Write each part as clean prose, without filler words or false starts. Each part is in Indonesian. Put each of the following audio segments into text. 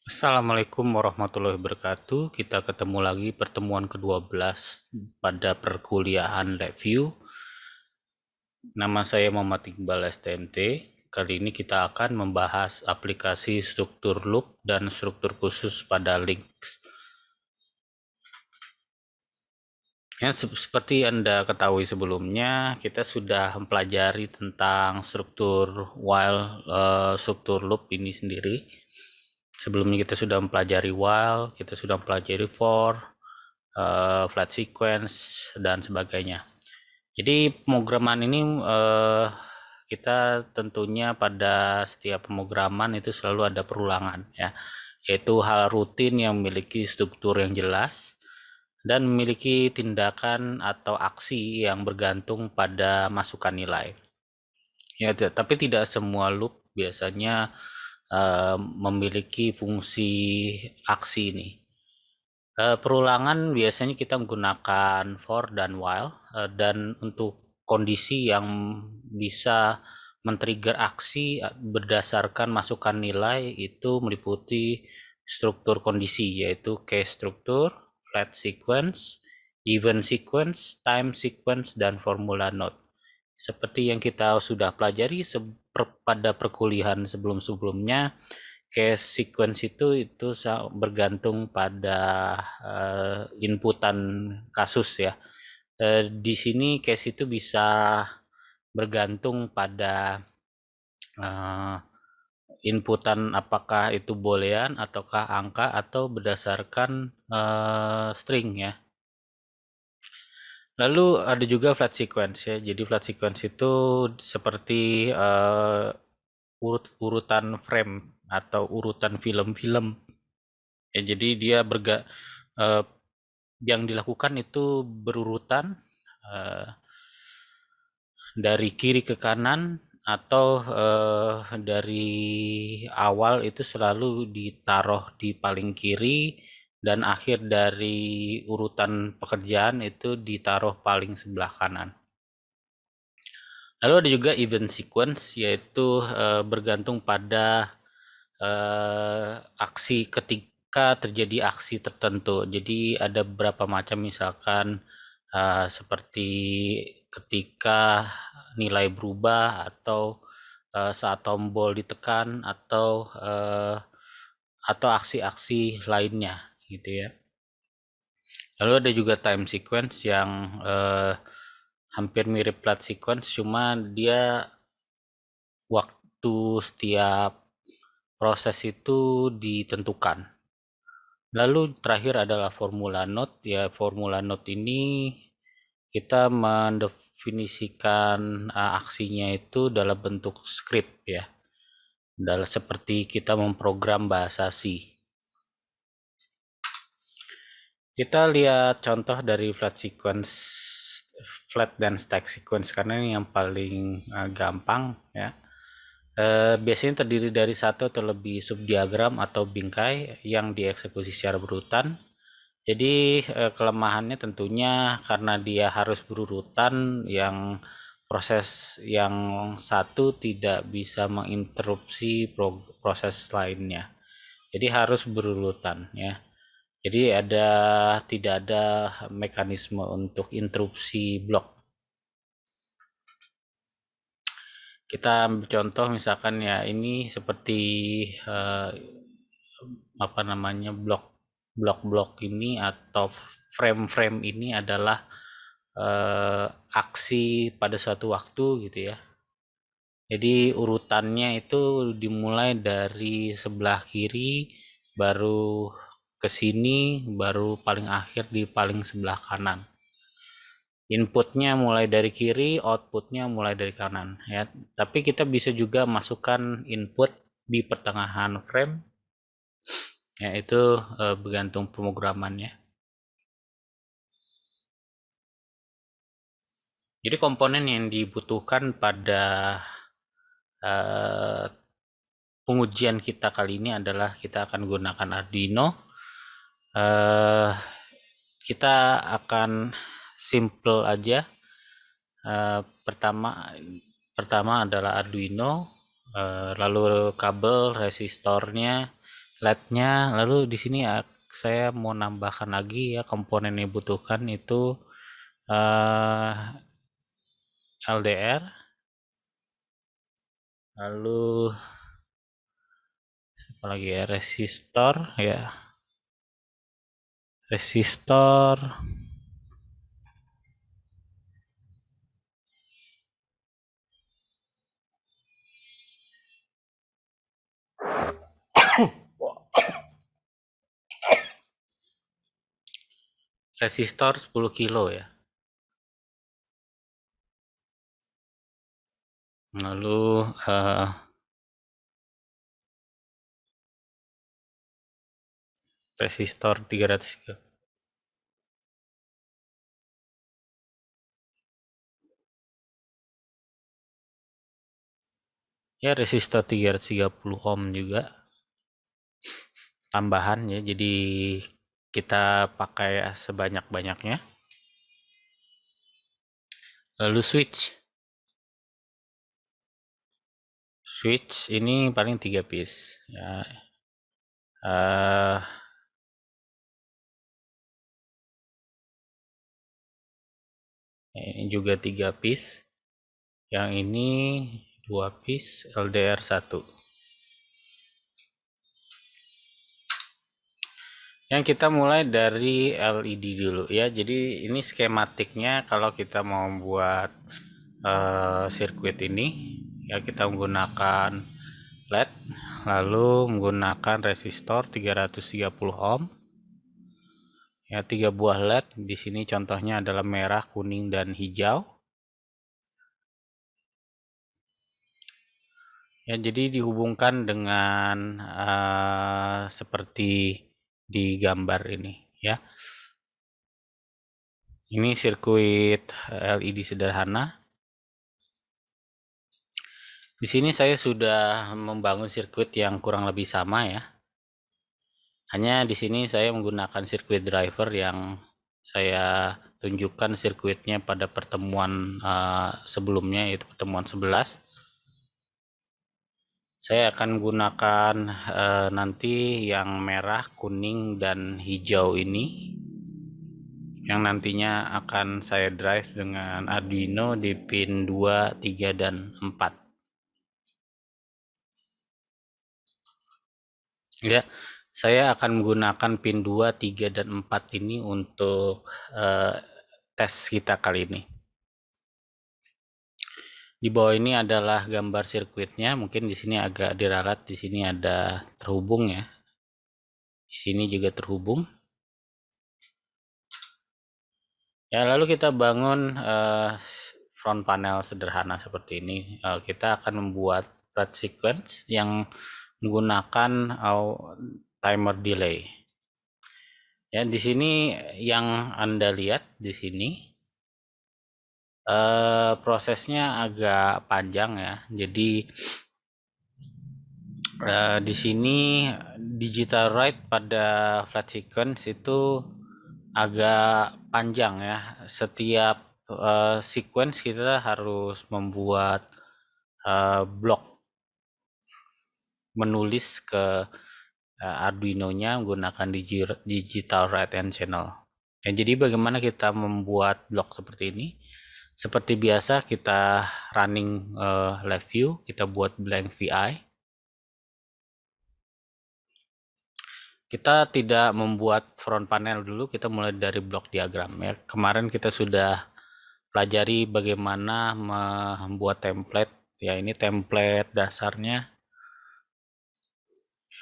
Assalamualaikum warahmatullahi wabarakatuh. Kita ketemu lagi pertemuan ke-12 pada perkuliahan review. Nama saya Muhammad Iqbal STMT. Kali ini kita akan membahas aplikasi struktur loop dan struktur khusus pada links. Ya, seperti Anda ketahui sebelumnya, kita sudah mempelajari tentang struktur while, struktur loop ini sendiri. Sebelumnya kita sudah mempelajari while, kita sudah mempelajari for, flat sequence, dan sebagainya. Jadi pemrograman ini kita tentunya pada setiap pemrograman itu selalu ada perulangan, ya, yaitu hal rutin yang memiliki struktur yang jelas dan memiliki tindakan atau aksi yang bergantung pada masukan nilai. Ya, tapi tidak semua loop biasanya memiliki fungsi aksi ini. Perulangan biasanya kita menggunakan for dan while, dan untuk kondisi yang bisa men-trigger aksi berdasarkan masukan nilai itu meliputi struktur kondisi, yaitu case struktur, flat sequence, event sequence, time sequence, dan formula node. Seperti yang kita sudah pelajari pada perkuliahan sebelum-sebelumnya, case sequence itu bergantung pada inputan kasus, ya. Di sini case itu bisa bergantung pada inputan, apakah itu boolean ataukah angka atau berdasarkan string, ya. Lalu ada juga flat sequence, ya. Jadi flat sequence itu seperti urutan frame atau urutan film-film. Ya, jadi dia yang dilakukan itu berurutan dari kiri ke kanan, atau dari awal itu selalu ditaruh di paling kiri dan akhir dari urutan pekerjaan itu ditaruh paling sebelah kanan. Lalu ada juga event sequence, yaitu bergantung pada aksi ketika terjadi aksi tertentu. Jadi ada beberapa macam, misalkan seperti ketika nilai berubah, atau saat tombol ditekan, atau aksi-aksi lainnya, gitu ya. Lalu ada juga time sequence yang hampir mirip flat sequence, cuma dia waktu setiap proses itu ditentukan. Lalu terakhir adalah formula node. Ya, formula node ini kita mendefinisikan aksinya itu dalam bentuk script, ya. Seperti kita memprogram bahasa C. Kita lihat contoh dari flat sequence, flat dan stack sequence, karena ini yang paling gampang, ya. Biasanya terdiri dari satu atau lebih subdiagram atau bingkai yang dieksekusi secara berurutan. Jadi kelemahannya tentunya karena dia harus berurutan, yang proses yang satu tidak bisa menginterupsi proses lainnya. Jadi harus berurutan, ya. Jadi tidak ada mekanisme untuk interupsi blok. Kita ambil contoh, misalkan ya ini seperti blok-blok ini atau frame-frame ini adalah aksi pada suatu waktu, gitu ya. Jadi urutannya itu dimulai dari sebelah kiri, baru ke sini, baru paling akhir di paling sebelah kanan. Inputnya mulai dari kiri, outputnya mulai dari kanan, ya. Tapi kita bisa juga masukkan input di pertengahan frame, ya, itu bergantung pemrogramannya. Jadi komponen yang dibutuhkan pada pengujian kita kali ini adalah kita akan gunakan Arduino. Kita akan simple aja. Pertama adalah Arduino, lalu kabel resistornya, LED-nya. Lalu di sini ya, saya mau nambahkan lagi ya komponen yang dibutuhkan itu eh, LDR, lalu apa lagi ya, resistor, resistor 10 kilo ya. Lalu resistor 300 ya, resistor 330 ohm juga tambahan ya, jadi kita pakai sebanyak-banyaknya. Lalu switch ini paling 3 piece ya. Ini juga 3 piece, yang ini 2 piece, LDR 1. Yang kita mulai dari LED dulu ya. Jadi ini skematiknya kalau kita mau buat sirkuit ini ya, kita menggunakan LED, lalu menggunakan resistor 330 ohm ya, 3 buah LED. Di sini contohnya adalah merah, kuning, dan hijau ya. Jadi dihubungkan dengan seperti di gambar ini ya. Ini sirkuit LED sederhana. Di sini saya sudah membangun sirkuit yang kurang lebih sama ya. Hanya di sini saya menggunakan sirkuit driver yang saya tunjukkan sirkuitnya pada pertemuan sebelumnya, yaitu pertemuan 11. Saya akan gunakan nanti yang merah, kuning, dan hijau ini, yang nantinya akan saya drive dengan Arduino di pin 2, 3, dan 4. Ya, saya akan menggunakan pin 2, 3, dan 4 ini untuk tes kita kali ini. Di bawah ini adalah gambar sirkuitnya. Mungkin di sini agak diralat, di sini ada terhubung ya. Di sini juga terhubung. Ya, lalu kita bangun front panel sederhana seperti ini. Kita akan membuat flat sequence yang menggunakan timer delay. Ya, di sini yang Anda lihat di sini prosesnya agak panjang ya. Jadi di sini digital write pada flat sequence itu agak panjang ya. Setiap sequence kita harus membuat blok, menulis ke Arduino-nya menggunakan digital write and channel. Ya, jadi bagaimana kita membuat blok seperti ini? Seperti biasa kita running live view, kita buat blank VI. Kita tidak membuat front panel dulu, kita mulai dari blok diagram ya. Kemarin kita sudah pelajari bagaimana membuat template ya. Ini template dasarnya.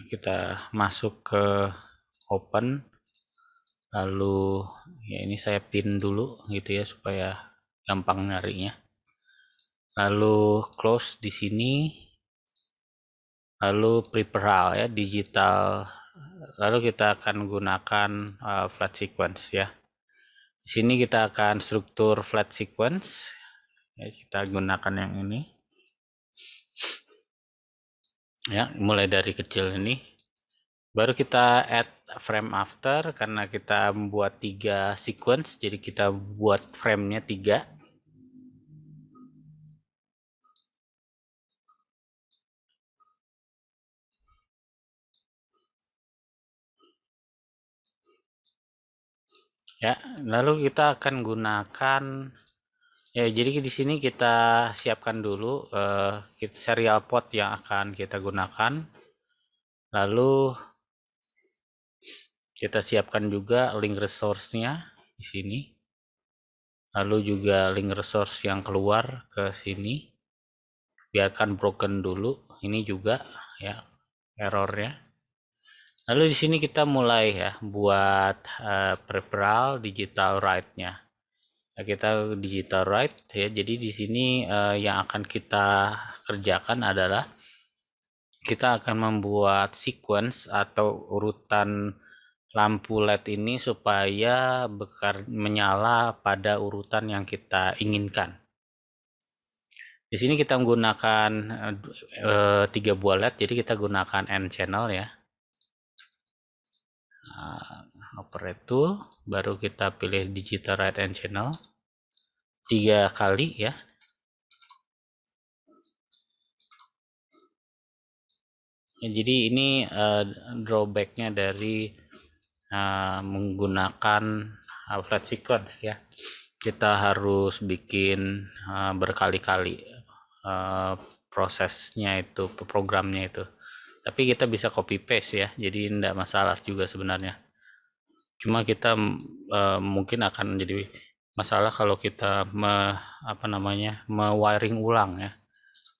Kita masuk ke open, lalu ya ini saya pin dulu gitu ya supaya gampang nyarinya. Lalu close di sini, lalu prepare ya, digital. Lalu kita akan gunakan flat sequence ya. Di sini kita akan struktur flat sequence ya, kita gunakan yang ini ya, mulai dari kecil ini. Baru kita add frame after, karena kita membuat 3 sequence, jadi kita buat frame-nya 3. Ya, lalu kita akan gunakan ya, jadi di sini kita siapkan dulu serial port yang akan kita gunakan. Lalu kita siapkan juga link resource-nya di sini. Lalu juga link resource yang keluar ke sini. Biarkan broken dulu. Ini juga ya errornya. Lalu di sini kita mulai ya buat peripheral digital write-nya. Nah, kita digital write ya. Jadi di sini yang akan kita kerjakan adalah kita akan membuat sequence atau urutan lampu LED ini supaya menyala pada urutan yang kita inginkan. Di sini kita menggunakan 3 buah LED, jadi kita gunakan N channel ya. Operate tool, baru kita pilih digital write N channel 3 kali ya. Jadi ini drawbacknya dari menggunakan flat sequence ya. Kita harus bikin berkali-kali prosesnya itu, programnya itu. Tapi kita bisa copy paste ya, jadi tidak masalah juga sebenarnya. Cuma kita mungkin akan jadi masalah kalau kita wiring ulang ya.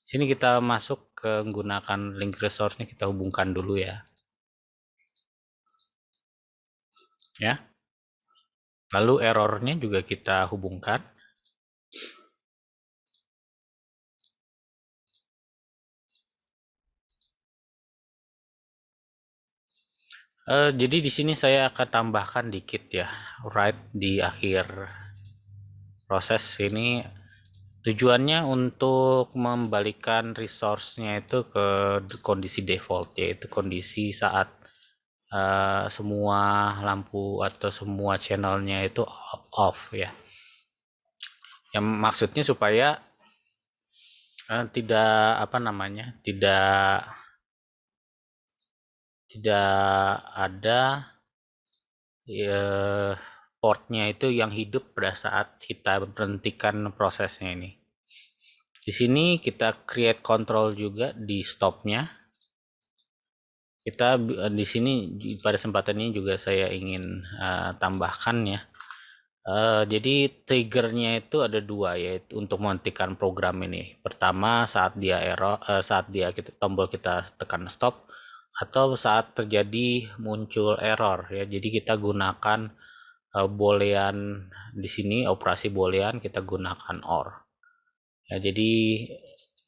Sini kita masuk ke menggunakan link resource-nya, kita hubungkan dulu ya. Ya. Lalu errornya juga kita hubungkan. Jadi di sini saya akan tambahkan dikit ya, write di akhir proses ini. Tujuannya untuk membalikan resource-nya itu ke kondisi default, yaitu kondisi saat semua lampu atau semua channelnya itu off ya. Yang maksudnya supaya tidak ada portnya itu yang hidup pada saat kita berhentikan prosesnya ini. Di sini kita create control juga di stopnya. Kita di sini pada kesempatan ini juga saya ingin tambahkan ya. Jadi triggernya itu ada 2, yaitu untuk menghentikan program ini. Pertama saat dia error, saat tombol kita tekan stop, atau saat terjadi muncul error ya. Jadi kita gunakan boolean di sini, operasi boolean kita gunakan OR. Ya, jadi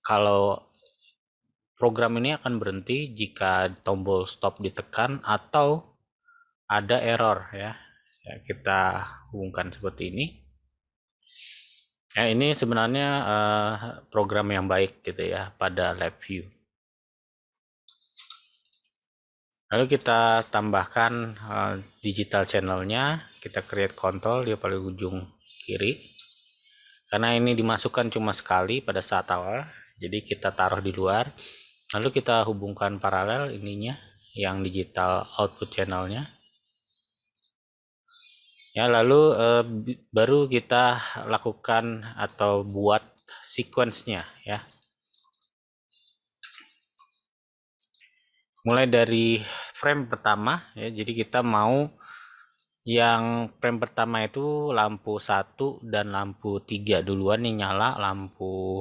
kalau program ini akan berhenti jika tombol stop ditekan atau ada error ya. Ya, kita hubungkan seperti ini. Ya, ini sebenarnya program yang baik gitu ya pada LabVIEW. Lalu kita tambahkan digital channelnya, kita create control di paling ujung kiri. Karena ini dimasukkan cuma sekali pada saat awal, jadi kita taruh di luar. Lalu kita hubungkan paralel ininya, yang digital output channelnya. Ya, lalu baru kita lakukan atau buat sequence-nya ya. Mulai dari frame pertama ya, jadi kita mau yang frame pertama itu lampu 1 dan lampu 3 duluan nih nyala, lampu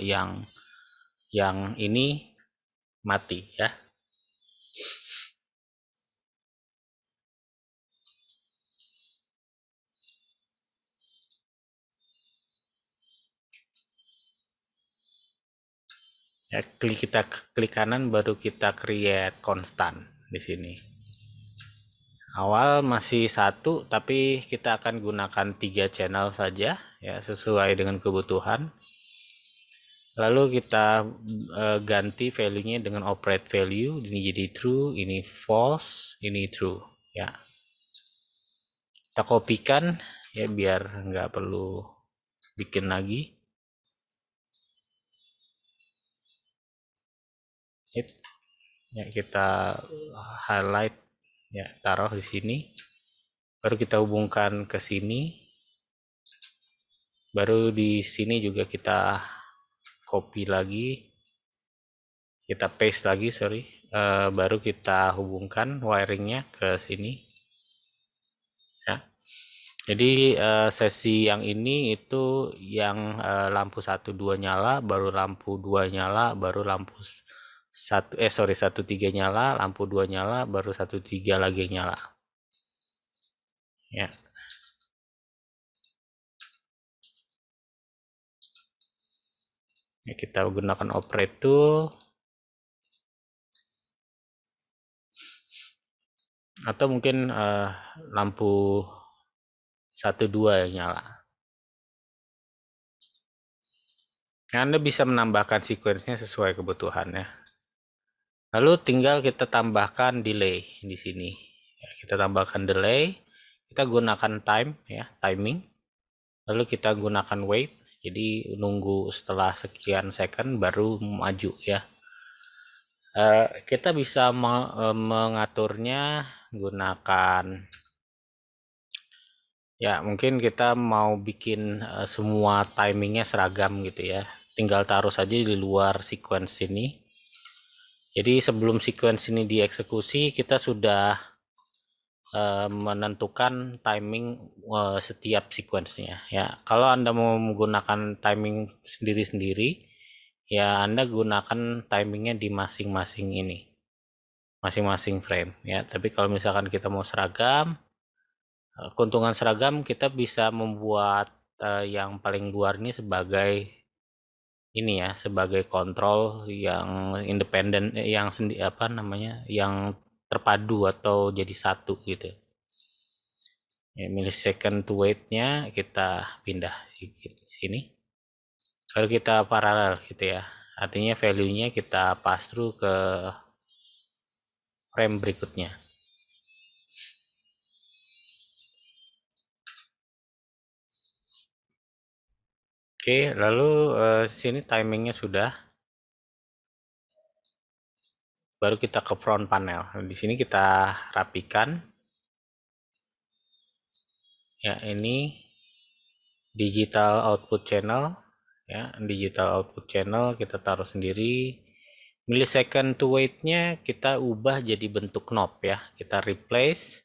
yang ini mati ya. Ya, kita klik kanan baru kita create constant di sini. Awal masih 1, tapi kita akan gunakan 3 channel saja ya, sesuai dengan kebutuhan. Lalu kita ganti value-nya dengan operate value, ini jadi true, ini false, ini true ya. Kita kopikan ya biar nggak perlu bikin lagi. Ya, kita highlight ya, taruh di sini. baru kita hubungkan ke sini, baru di sini juga kita copy lagi, kita paste lagi, baru kita hubungkan wiringnya ke sini ya. Jadi sesi yang ini itu yang lampu 1 2 nyala, baru lampu 2 nyala, baru lampu 1 3 nyala, lampu 2 nyala, baru 1 3 lagi nyala ya. Kita gunakan operate tool atau mungkin lampu 1 2 yang nyala. Anda bisa menambahkan sequence-nya sesuai kebutuhannya. Lalu tinggal kita tambahkan delay di sini. Ya, kita tambahkan delay, kita gunakan timing. Lalu kita gunakan wait. Jadi nunggu setelah sekian second baru maju ya. Kita bisa mengaturnya gunakan ya, mungkin kita mau bikin semua timingnya seragam gitu ya. Tinggal taruh saja di luar sequence ini. Jadi sebelum sequence ini dieksekusi, kita sudah menentukan timing setiap sequence-nya ya. Kalau Anda mau menggunakan timing sendiri-sendiri ya, Anda gunakan timingnya di masing-masing ini, masing-masing frame ya. Tapi kalau misalkan kita mau seragam, keuntungan seragam kita bisa membuat yang paling luar ini sebagai ini ya, sebagai kontrol yang independen, yang yang terpadu atau jadi satu gitu ya. Millisecond to wait-nya kita pindah sedikit sini, lalu kita paralel gitu ya, artinya value-nya kita pass through ke frame berikutnya. Oke, lalu sini timingnya sudah, baru kita ke front panel. Di sini kita rapikan ya, ini digital output channel ya, digital output channel kita taruh sendiri. Millisecond to wait-nya kita ubah jadi bentuk knob ya, kita replace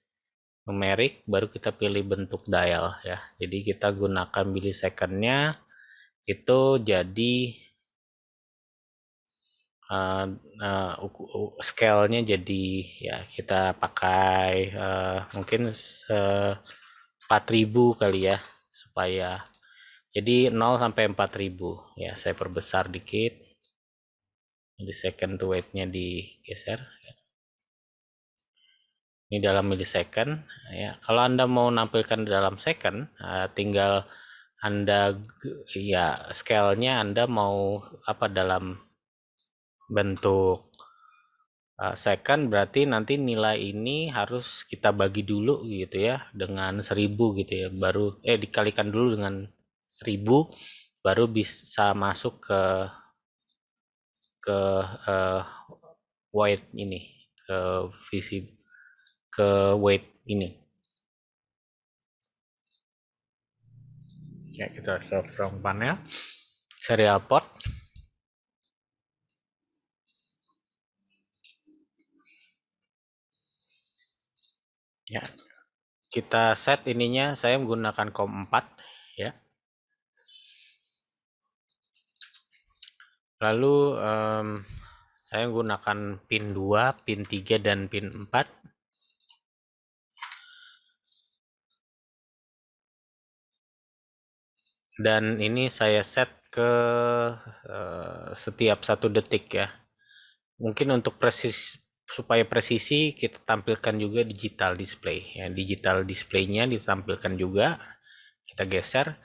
numeric, baru kita pilih bentuk dial ya. Jadi kita gunakan millisecond-nya itu jadi scale-nya jadi ya, kita pakai mungkin 4000 kali ya, supaya jadi 0 sampai 4000 ya. Saya perbesar dikit, millisecond to wait-nya digeser ya. Ini dalam millisecond ya. Kalau Anda mau nampilkan dalam second, tinggal Anda ya, scale-nya Anda mau apa dalam bentuk second, berarti nanti nilai ini harus kita bagi dulu gitu ya dengan 1000 gitu ya, baru dikalikan dulu dengan 1000 baru bisa masuk ke weight ini, ke weight ini ya. Kita ke front panel, serial port ya. Kita set ininya, saya menggunakan COM 4 ya. Lalu saya menggunakan pin 2, pin 3 dan pin 4. Dan ini saya set ke setiap 1 detik ya. Mungkin untuk supaya presisi kita tampilkan juga digital display ya. Digital display-nya ditampilkan juga, kita geser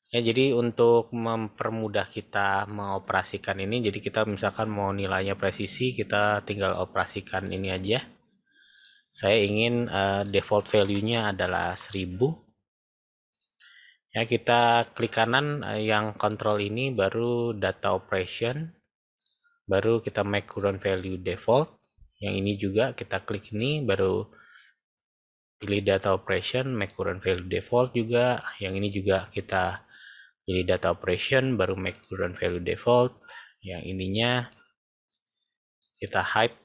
ya. Jadi untuk mempermudah kita mengoperasikan ini, jadi kita misalkan mau nilainya presisi, kita tinggal operasikan ini aja. Saya ingin default value-nya adalah 1000 ya. Kita klik kanan yang kontrol ini, baru data operation, baru kita make current value default. Yang ini juga kita klik ini, baru pilih data operation, make current value default juga. Yang ini juga kita pilih data operation, baru make current value default. Yang ininya kita hide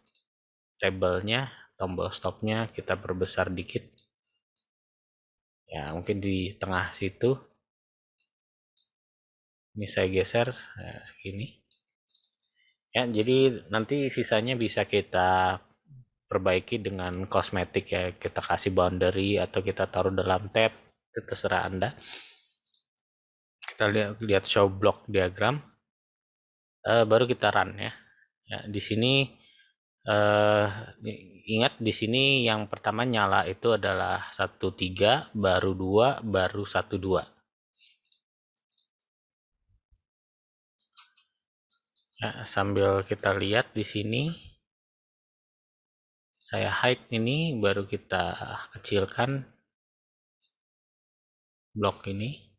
tabelnya, tombol stopnya kita perbesar dikit. Ya, mungkin di tengah situ. Ini saya geser segini. Ya, jadi nanti sisanya bisa kita perbaiki dengan kosmetik ya, kita kasih boundary atau kita taruh dalam tab, itu terserah Anda. Kita lihat show block diagram, baru kita run ya. Ya, di sini ingat di sini yang pertama nyala itu adalah 13, baru 2, baru 12. Ya, sambil kita lihat di sini, saya hide ini, baru kita kecilkan blok ini.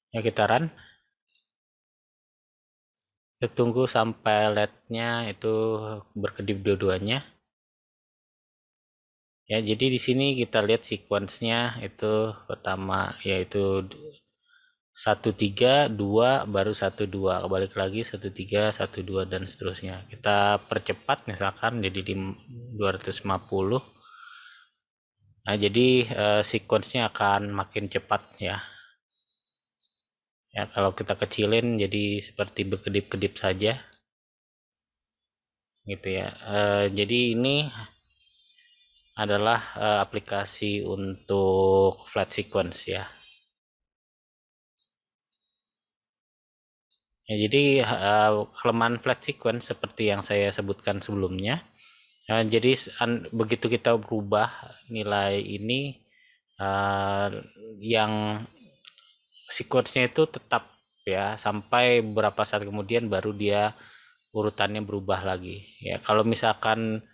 Ya, kita run. Kita tunggu sampai LED-nya itu berkedip dua-duanya. Ya, jadi di sini kita lihat sequence-nya itu pertama yaitu 13, 2, baru 12, balik lagi 13, 12 dan seterusnya. Kita percepat misalkan jadi di 250. Nah, jadi sequence-nya akan makin cepat ya. Ya, kalau kita kecilin jadi seperti berkedip-kedip saja. Gitu ya. Jadi ini adalah aplikasi untuk flat sequence ya. Ya, jadi kelemahan flat sequence seperti yang saya sebutkan sebelumnya. Jadi begitu kita berubah nilai ini, yang sequence-nya itu tetap ya sampai beberapa saat kemudian baru dia urutannya berubah lagi. Ya, kalau misalkan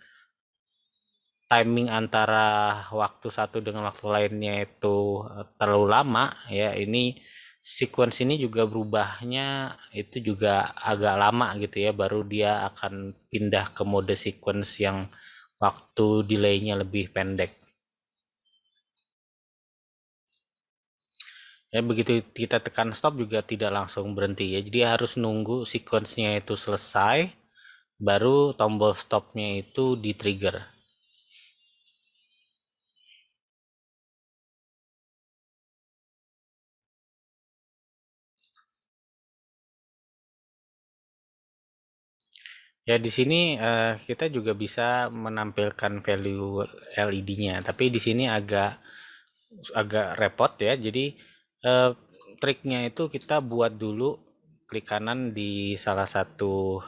timing antara waktu satu dengan waktu lainnya itu terlalu lama ya, ini sequence ini juga berubahnya itu juga agak lama gitu ya, baru dia akan pindah ke mode sequence yang waktu delaynya lebih pendek. Ya, begitu kita tekan stop juga tidak langsung berhenti ya, jadi harus nunggu sequence-nya itu selesai baru tombol stopnya itu di trigger. Ya, di sini kita juga bisa menampilkan value LED-nya, tapi di sini agak repot ya. Jadi triknya itu kita buat dulu klik kanan di salah satu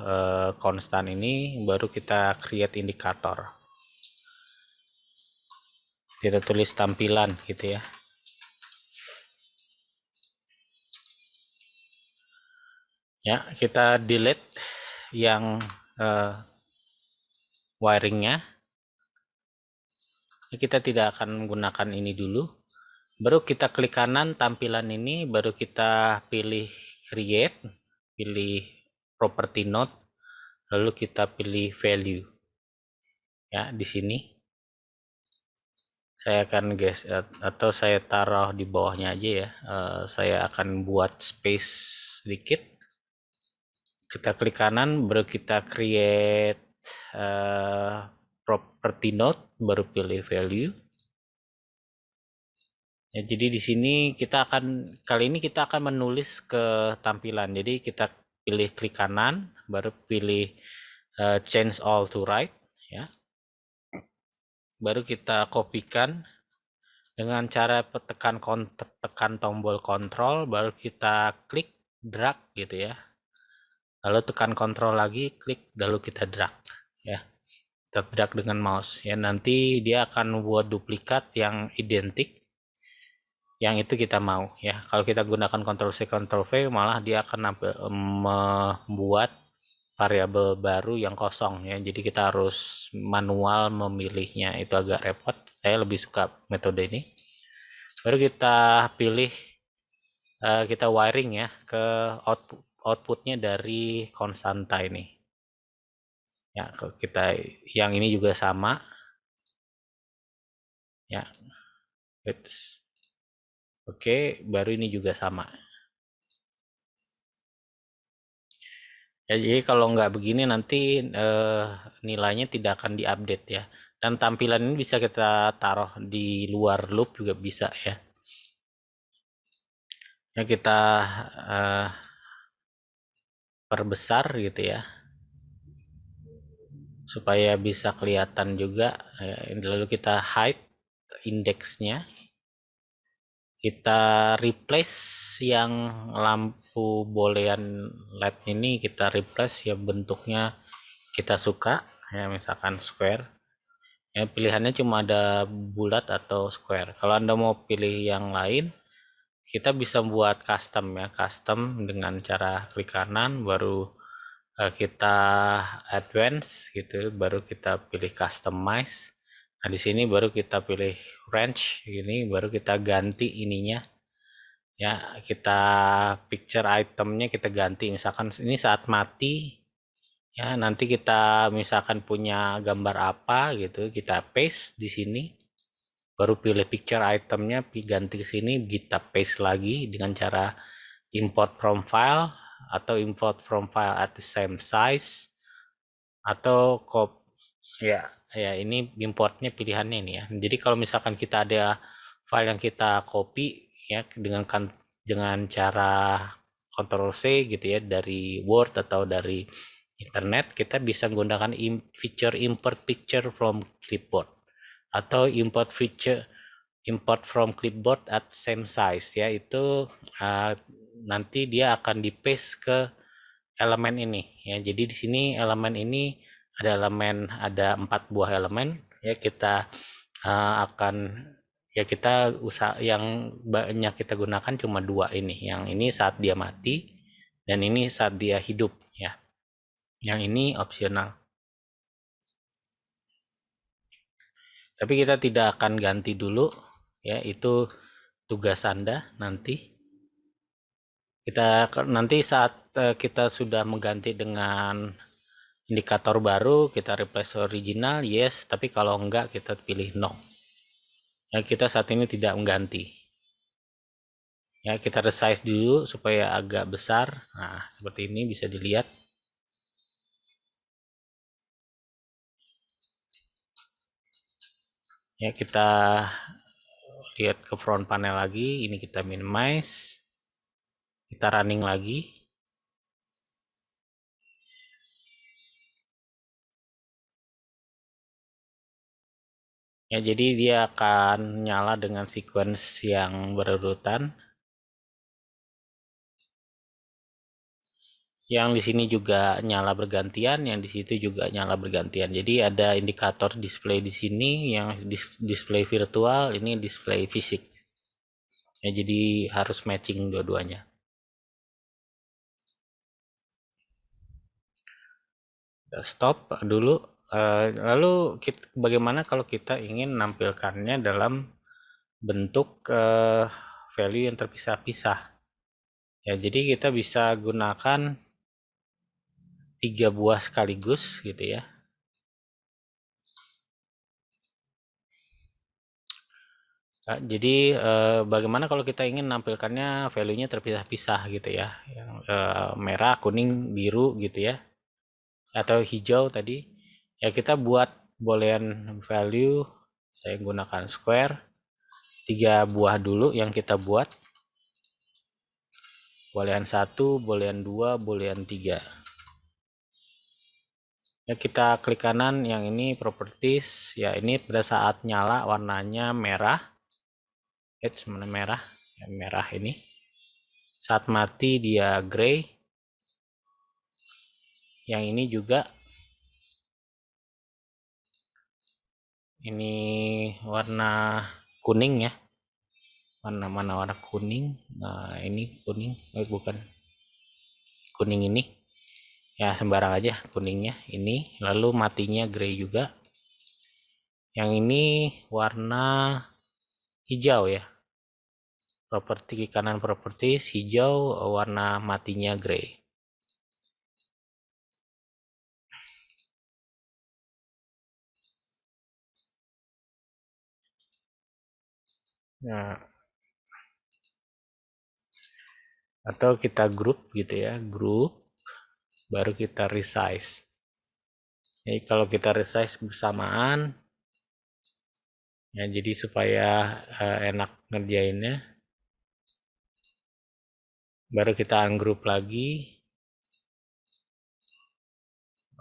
konstan ini, baru kita create indikator. Kita tulis tampilan gitu ya. Ya, kita delete yang wiringnya. Kita tidak akan menggunakan ini dulu. Baru kita klik kanan tampilan ini, baru kita pilih create, pilih property node, lalu kita pilih value. Ya, di sini saya akan atau saya taruh di bawahnya aja ya. Saya akan buat space sedikit. Kita klik kanan, baru kita create property node, baru pilih value. Ya, jadi di sini kali ini kita akan menulis ke tampilan. Jadi kita pilih klik kanan, baru pilih change all to right, ya. Baru kita kopikan dengan cara tekan tombol kontrol, baru kita klik drag gitu ya. Lalu tekan kontrol lagi, klik, lalu kita drag, ya. Kita drag dengan mouse, ya. Nanti dia akan membuat duplikat yang identik. Yang itu kita mau ya. Kalau kita gunakan Ctrl C Ctrl V, malah dia akan membuat variabel baru yang kosong ya. Jadi kita harus manual memilihnya, itu agak repot. Saya lebih suka metode ini. Baru kita pilih kita wiring ya ke output outputnya dari konstanta ini. Ya, kita yang ini juga sama. Ya, oke, baru ini juga sama. Ya, jadi kalau nggak begini nanti nilainya tidak akan diupdate ya. Dan tampilan ini bisa kita taruh di luar loop juga bisa ya. Ya kita perbesar gitu ya, supaya bisa kelihatan juga. Lalu kita hide indeksnya. Kita replace yang lampu boolean LED ini, kita replace yang bentuknya kita suka ya, misalkan square ya, pilihannya cuma ada bulat atau square. Kalau Anda mau pilih yang lain, kita bisa buat custom ya, custom dengan cara klik kanan, baru kita advance gitu, baru kita pilih customize. Nah di sini baru kita pilih range, ini baru kita ganti ininya ya, kita picture itemnya kita ganti, misalkan ini saat mati ya, nanti kita misalkan punya gambar apa gitu, kita paste di sini, baru pilih picture itemnya, ganti ke sini, kita paste lagi dengan cara import from file atau import from file at the same size, atau ya ya ini importnya pilihannya ini ya. Jadi kalau misalkan kita ada file yang kita copy ya dengan cara Ctrl C gitu ya, dari Word atau dari internet, kita bisa menggunakan feature import picture from clipboard atau import from clipboard at same size ya. Itu nanti dia akan di paste ke elemen ini ya. Jadi di sini elemen ini ada 4 buah elemen ya. Kita akan ya, kita yang banyak kita gunakan cuma 2 ini. Yang ini saat dia mati dan ini saat dia hidup ya. Yang ini opsional. Tapi kita tidak akan ganti dulu ya, itu tugas Anda nanti. Nanti saat kita sudah mengganti dengan indikator baru, kita replace original yes, tapi kalau enggak kita pilih no. Ya, kita saat ini tidak mengganti. Ya, kita resize dulu supaya agak besar. Nah, seperti ini bisa dilihat. Ya, kita lihat ke front panel lagi. Ini kita minimize. Kita running lagi. Ya, jadi dia akan nyala dengan sequence yang berurutan. Yang di sini juga nyala bergantian, yang di situ juga nyala bergantian. Jadi ada indikator display di sini, yang display virtual, ini display fisik. Ya, jadi harus matching dua-duanya. Stop dulu. Lalu bagaimana kalau kita ingin menampilkannya dalam bentuk value yang terpisah-pisah? Ya, jadi kita bisa gunakan 3 buah sekaligus gitu ya. Jadi bagaimana kalau kita ingin menampilkannya value-nya terpisah-pisah gitu ya, yang merah, kuning, biru gitu ya, atau hijau tadi. Ya kita buat boolean value, saya gunakan square, 3 buah dulu yang kita buat, boolean 1, boolean 2, boolean 3. Ya kita klik kanan yang ini properties, ya ini pada saat nyala warnanya merah, mana merah, ya, merah ini. Saat mati dia gray. Yang ini juga, ini warna kuning ya, warna kuning. Nah ini kuning, bukan kuning ini ya, sembarang aja kuningnya ini. Lalu matinya gray juga. Yang ini warna hijau ya, properti kanan properti hijau, warna matinya gray. Nah, atau kita grup gitu ya, grup, baru kita resize. Jadi kalau kita resize bersamaan, ya jadi supaya enak ngerjainnya, baru kita ungroup lagi.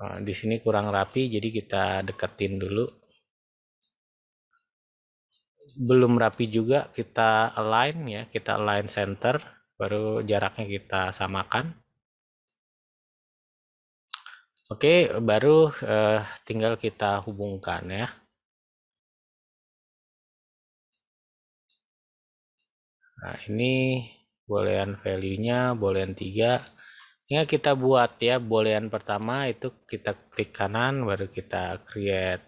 Di sini kurang rapi, jadi kita deketin dulu. Belum rapi juga, kita align ya, kita align center, baru jaraknya kita samakan. Oke, baru tinggal kita hubungkan ya. Nah, ini boolean value-nya, boolean 3. Ini kita buat ya, boolean pertama itu kita klik kanan, baru kita create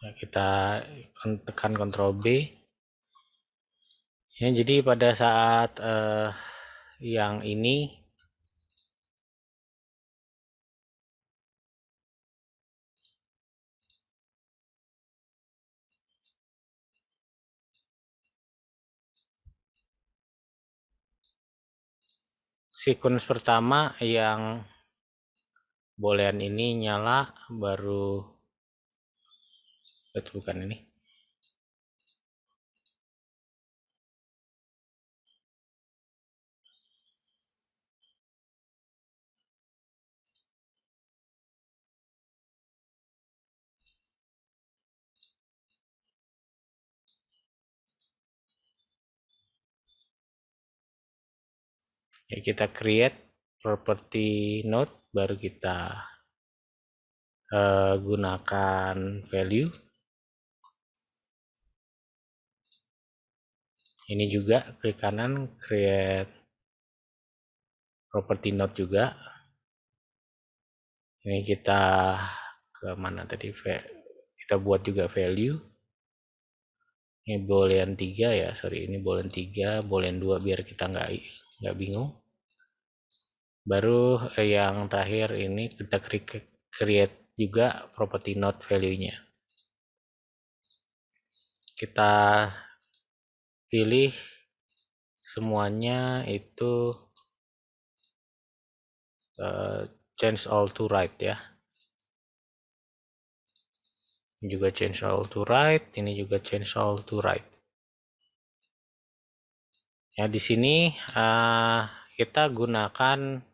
ya, kita tekan Ctrl B. Ya, jadi pada saat yang ini sequence pertama yang boolean ini nyala, baru bukan ini. Ya, kita create property node, baru kita gunakan value. Ini juga klik kanan, create property node juga. Ini kita ke mana tadi, kita buat juga value. Ini boolean 3 ya, sorry, ini boolean 3, boolean 2 biar kita nggak bingung. Baru yang terakhir ini kita create juga property node value-nya. Kita pilih semuanya itu change all to right ya. Ini juga change all to right, ini juga change all to right. Ya, di sini kita gunakan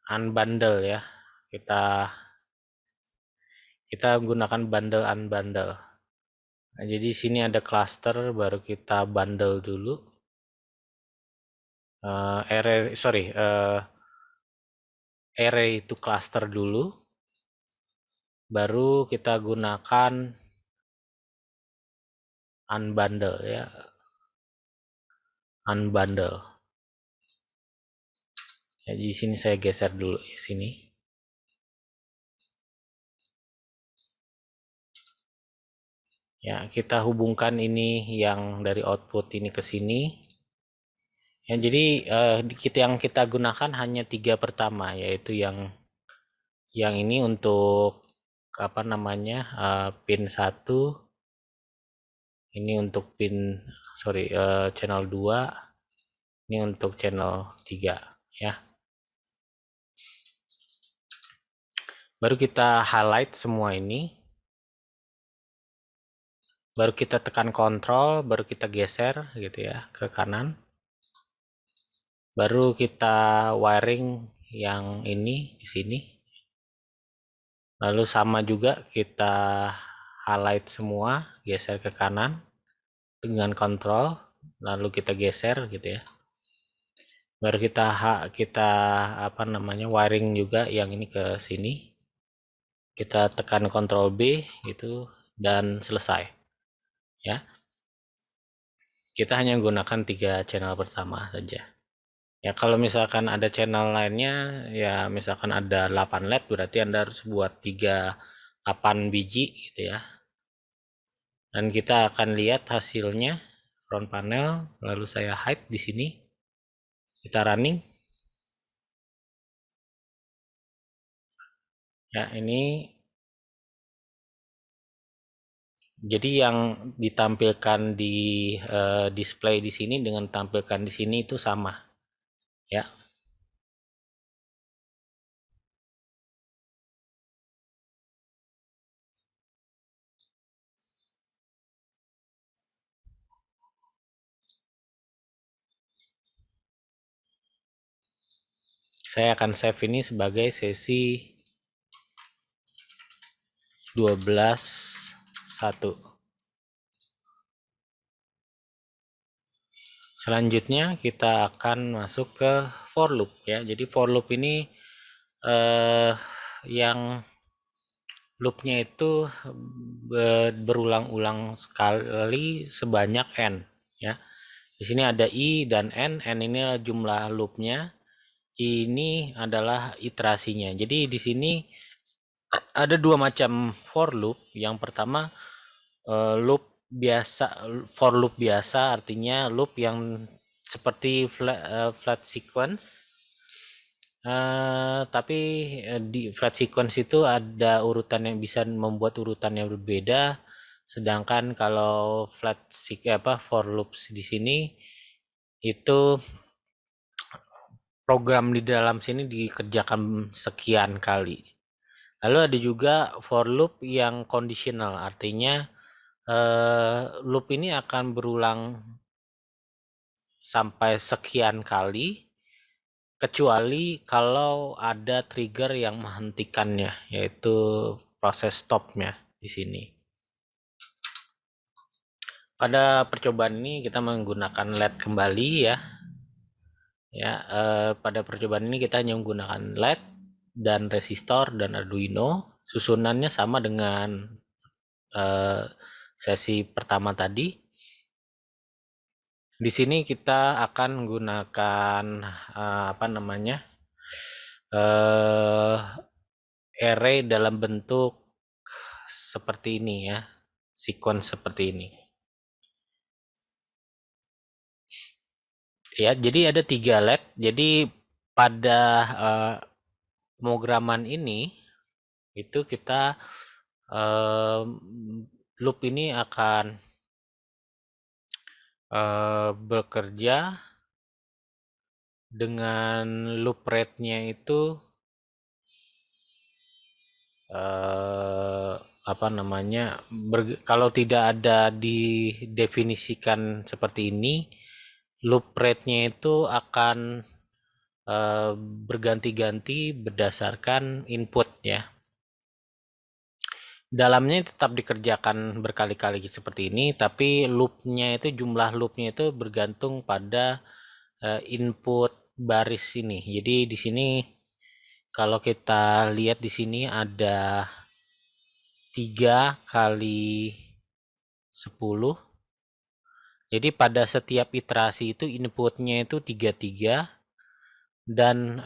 unbundle ya. Kita gunakan bundle unbundle. Nah, jadi sini ada cluster, baru kita bundle dulu. Array itu cluster dulu, baru kita gunakan unbundle ya, unbundle. Ya, di sini saya geser dulu di sini. Ya, kita hubungkan ini yang dari output ini ke sini. Ya, jadi yang kita gunakan hanya 3 pertama, yaitu yang ini untuk apa namanya, pin 1, ini untuk channel 2, ini untuk channel 3 ya. Baru kita highlight semua ini, baru kita tekan Ctrl, baru kita geser gitu ya ke kanan, baru kita wiring yang ini di sini, lalu sama juga kita highlight semua, geser ke kanan dengan Ctrl, lalu kita geser gitu ya, baru kita apa namanya, wiring juga yang ini ke sini, kita tekan Ctrl B gitu dan selesai ya. Kita hanya menggunakan 3 channel pertama saja ya. Kalau misalkan ada channel lainnya ya, misalkan ada 8 LED, berarti Anda harus buat 8 biji gitu ya. Dan kita akan lihat hasilnya front panel, lalu saya hide di sini. Kita running. Ya, ini jadi yang ditampilkan di display di sini dengan tampilkan di sini itu sama. Ya. Saya akan save ini sebagai sesi 12.1. Selanjutnya kita akan masuk ke for loop ya. Jadi for loop ini yang loopnya itu berulang-ulang sekali sebanyak n ya. Di sini ada i dan n ini adalah jumlah loopnya, ini adalah iterasinya. Jadi di sini ada dua macam for loop. Yang pertama loop biasa, for loop biasa artinya loop yang seperti flat sequence. Tapi di flat sequence itu ada urutan yang bisa membuat urutan yang berbeda. Sedangkan kalau for loops di sini itu program di dalam sini dikerjakan sekian kali. Lalu ada juga for loop yang conditional, artinya loop ini akan berulang sampai sekian kali, kecuali kalau ada trigger yang menghentikannya, yaitu proses stopnya di sini. Pada percobaan ini kita menggunakan LED kembali ya. Pada percobaan ini kita hanya menggunakan LED dan resistor dan Arduino. Susunannya sama dengan sesi pertama tadi. Di sini kita akan menggunakan array dalam bentuk seperti ini ya, sequence seperti ini. Ya, jadi ada 3 LED. Jadi pada pemrograman ini itu kita loop ini akan bekerja dengan loop rate-nya itu kalau tidak ada didefinisikan seperti ini, loop rate-nya itu akan berganti-ganti berdasarkan input ya. Dalamnya tetap dikerjakan berkali-kali seperti ini, tapi loopnya itu, jumlah loopnya itu bergantung pada input baris ini. Jadi di sini kalau kita lihat di sini ada 3 kali 10. Jadi pada setiap iterasi itu inputnya itu 33 dan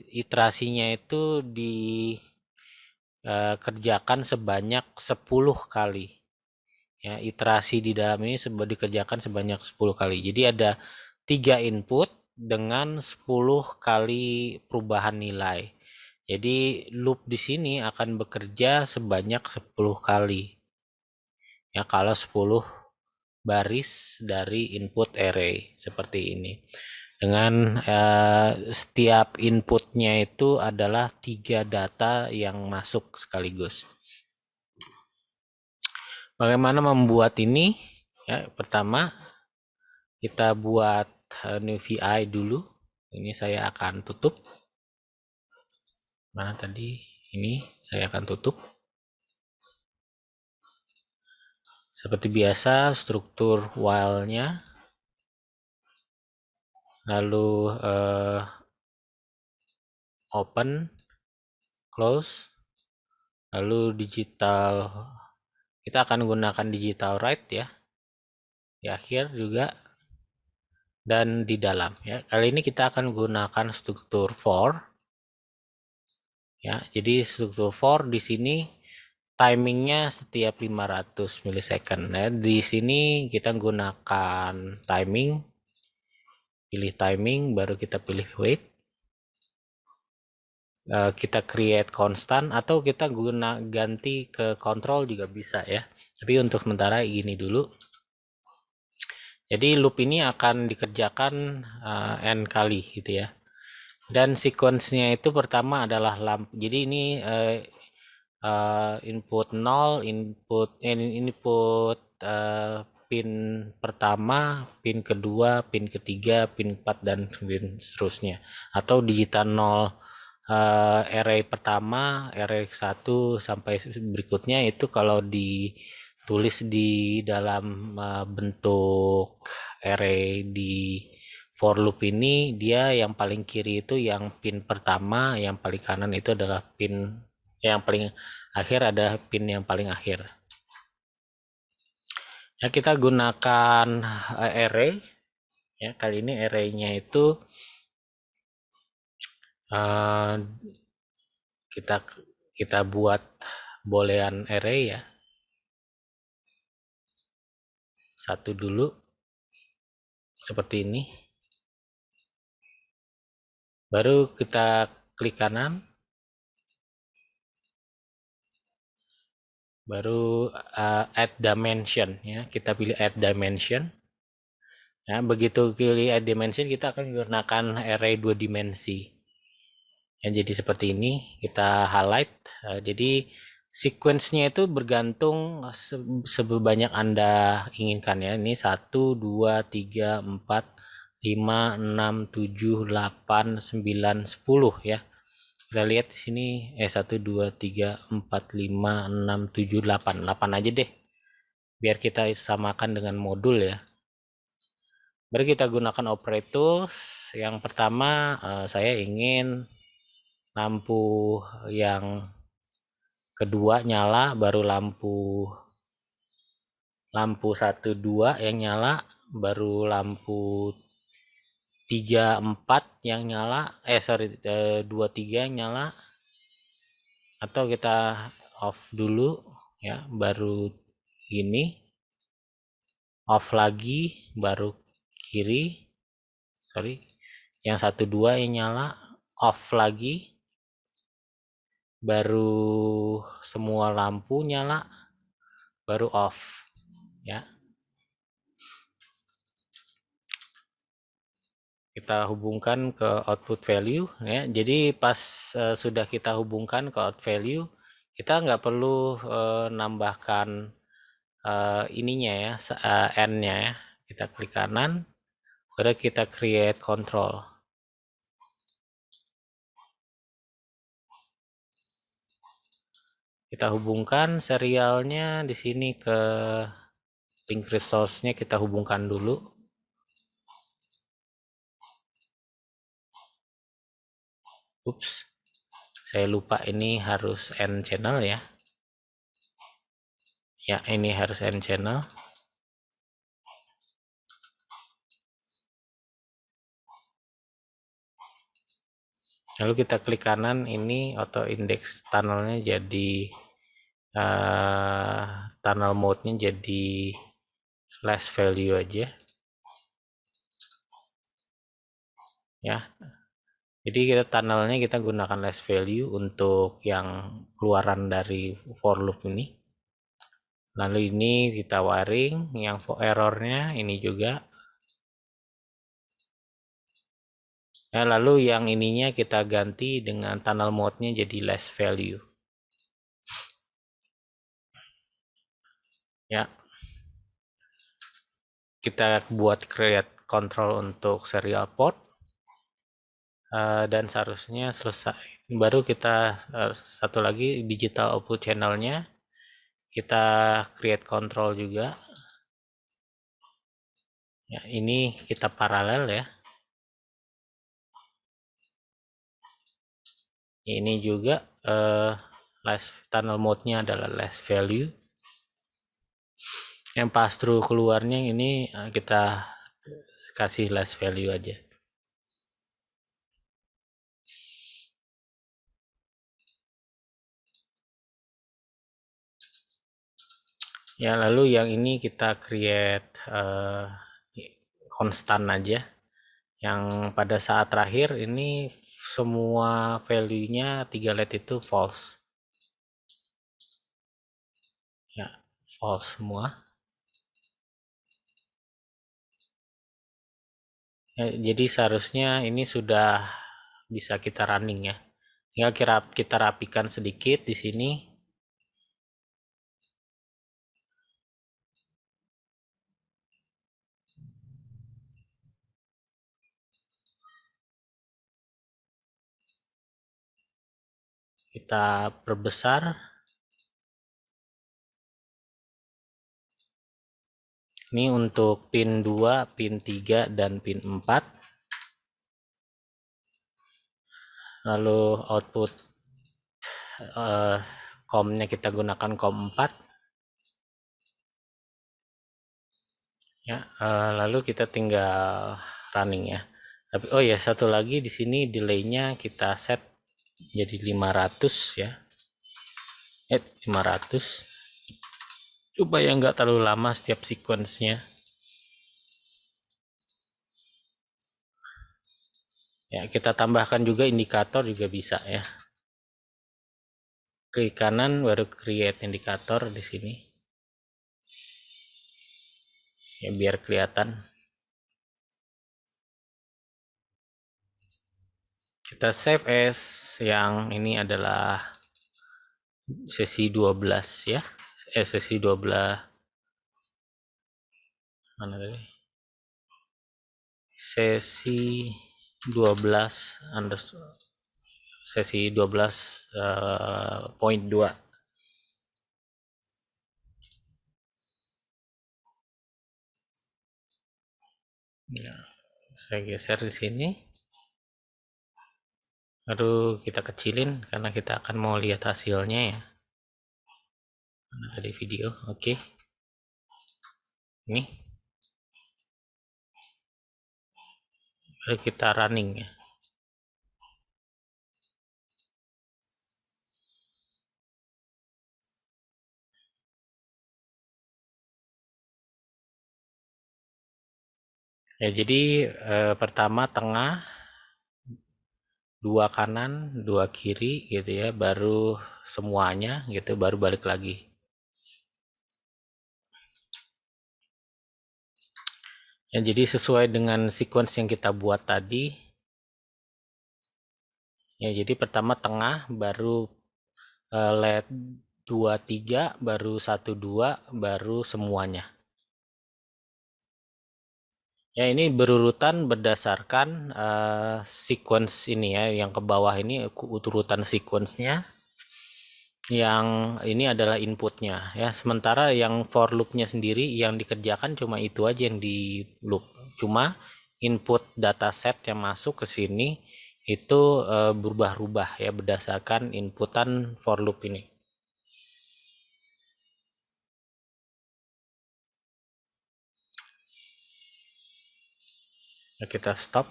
iterasinya itu dikerjakan sebanyak 10 kali. Ya, iterasi di dalam ini dikerjakan sebanyak 10 kali. Jadi ada 3 input dengan 10 kali perubahan nilai. Jadi loop di sini akan bekerja sebanyak 10 kali. Ya, kalau 10 baris dari input array seperti ini. Dengan setiap inputnya itu adalah 3 data yang masuk sekaligus. Bagaimana membuat ini? Ya, pertama kita buat new VI dulu. Ini saya akan tutup. Mana tadi? Ini saya akan tutup. Seperti biasa struktur while-nya. Lalu open, close. Lalu digital, kita akan gunakan digital write ya. Di akhir juga dan di dalam ya. Kali ini kita akan gunakan struktur for ya. Jadi struktur for di sini timingnya setiap 500 milisecond ya. Di sini kita gunakan timing pilih timing, baru kita pilih wait. Kita create constant atau kita ganti ke control juga bisa ya. Tapi untuk sementara ini dulu. Jadi loop ini akan dikerjakan n kali gitu ya. Dan sequence-nya itu pertama adalah lampu. Jadi ini input 0, input pin pertama, pin kedua, pin ketiga, pin 4 dan seterusnya. Atau digital 0 array pertama, array 1 sampai berikutnya itu kalau ditulis di dalam bentuk array di for loop ini, dia yang paling kiri itu yang pin pertama, yang paling kanan itu adalah pin yang paling akhir, ada pin yang paling akhir. Ya, kita gunakan array. Ya, kali ini array-nya itu kita buat boolean array ya. Satu dulu seperti ini. Baru kita klik kanan. Baru add dimension ya. Kita pilih add dimension. Ya, begitu pilih add dimension, kita akan menggunakan array 2 dimensi. Ya, jadi seperti ini, kita highlight. Jadi sequence-nya itu bergantung sebanyak Anda inginkan ya. Ini 1, 2, 3, 4, 5, 6, 7, 8, 9, 10 ya. Kita lihat di sini 1, 2, 3, 4, 5, 6, 7, 8. 8 aja deh. Biar kita samakan dengan modul ya. Baru kita gunakan operator. Yang pertama saya ingin lampu yang kedua nyala, baru lampu 1 2 yang nyala, baru lampu 3 4 yang nyala, 2 3 yang nyala, atau kita off dulu ya, baru ini off lagi, baru kiri yang 1 2 yang nyala, off lagi, baru semua lampu nyala, baru off ya. Kita hubungkan ke output value ya. Jadi pas sudah kita hubungkan ke output value, kita nggak perlu nambahkan ininya ya, n-nya ya. Kita klik kanan, baru kita create control. Kita hubungkan serialnya di sini ke link resource-nya, kita hubungkan dulu. Ups, saya lupa ini harus N channel ya. Ya, ini harus N channel. Lalu kita klik kanan, ini auto index tunnelnya jadi tunnel mode-nya jadi less value aja ya. Jadi kita tunnelnya kita gunakan less value untuk yang keluaran dari for loop ini. Lalu ini kita wiring, yang for errornya ini juga ya. Lalu yang ininya kita ganti dengan tunnel mode-nya jadi less value ya. Kita buat create control untuk serial port. Dan seharusnya selesai. Baru kita satu lagi digital output channelnya kita create control juga ya. Ini kita paralel ya. Ini juga last tunnel mode-nya adalah last value. Yang pass through keluarnya ini kita kasih last value aja. Ya, lalu yang ini kita create konstan aja Yang pada saat terakhir ini semua value-nya 3 LED itu false. Ya, false semua. Ya, jadi seharusnya ini sudah bisa kita running ya. Tinggal kita rapikan sedikit di sini. Kita perbesar. Ini untuk pin 2, pin 3, dan pin 4. Lalu output COM-nya kita gunakan COM 4. Ya, lalu kita tinggal running ya. Tapi oh ya, satu lagi di sini delay-nya kita set jadi 500 ya. 500 supaya nggak terlalu lama setiap sequence-nya. Ya, kita tambahkan juga indikator juga bisa ya. Klik kanan baru create indikator di sini. Ya, biar kelihatan. Kita save as yang ini adalah sesi 12 ya. Sesi 12 mana tadi? Sesi 12 sesi 12.2. Ya, saya geser di sini. Lalu kita kecilin karena kita akan mau lihat hasilnya ya. Mana tadi video? Oke. Ini. Lalu kita running ya. Ya, jadi pertama tengah, 2 kanan, 2 kiri gitu ya, baru semuanya gitu, baru balik lagi. Ya, jadi sesuai dengan sequence yang kita buat tadi. Ya, jadi pertama tengah, baru LED 2 3, baru 1 2, baru semuanya. Ya, ini berurutan berdasarkan sequence ini ya, yang ke bawah ini urutan sequence-nya. Yang ini adalah inputnya ya, sementara yang for loop-nya sendiri yang dikerjakan cuma itu aja yang di loop. Cuma input dataset yang masuk ke sini itu berubah-ubah ya berdasarkan inputan for loop ini. Ya, kita stop.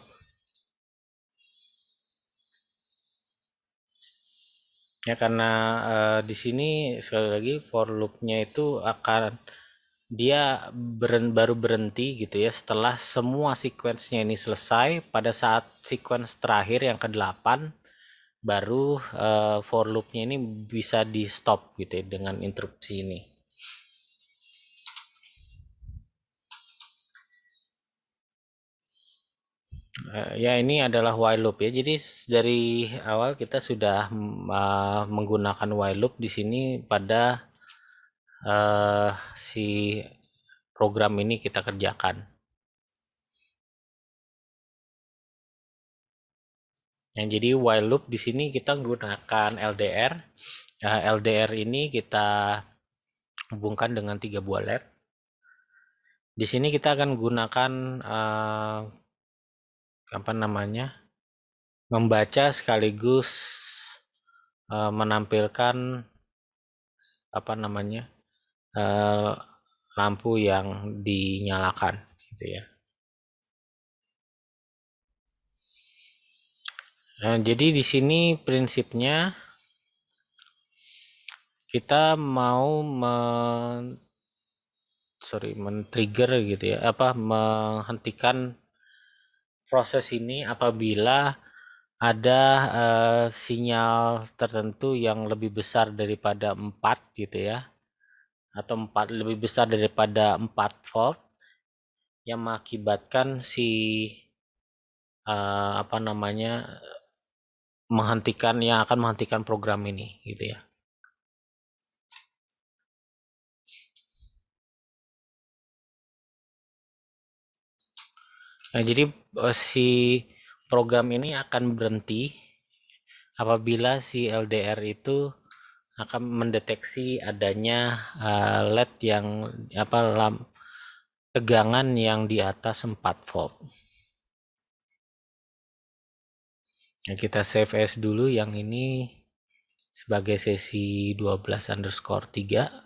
Ya, karena di sini sekali lagi for loop-nya itu akan dia baru berhenti gitu ya setelah semua sequence-nya ini selesai. Pada saat sequence terakhir yang ke-8 baru for loop-nya ini bisa di stop gitu ya dengan interupsi ini. Ya, ini adalah while loop ya. Jadi dari awal kita sudah menggunakan while loop di sini pada si program ini kita kerjakan. Yang jadi while loop di sini kita menggunakan LDR. LDR ini kita hubungkan dengan 3 buah LED. Di sini kita akan gunakan apa namanya? Membaca sekaligus menampilkan apa namanya? Lampu yang dinyalakan gitu ya. Nah, jadi di sini prinsipnya kita mau men-trigger gitu ya, menghentikan proses ini apabila ada sinyal tertentu yang lebih besar daripada 4 gitu ya, atau lebih besar daripada 4 volt yang mengakibatkan si apa namanya, yang akan menghentikan program ini gitu ya. Nah, jadi si program ini akan berhenti apabila si LDR itu akan mendeteksi adanya LED yang tegangan yang di atas 4 volt. Nah, kita save as dulu yang ini sebagai sesi 12_3.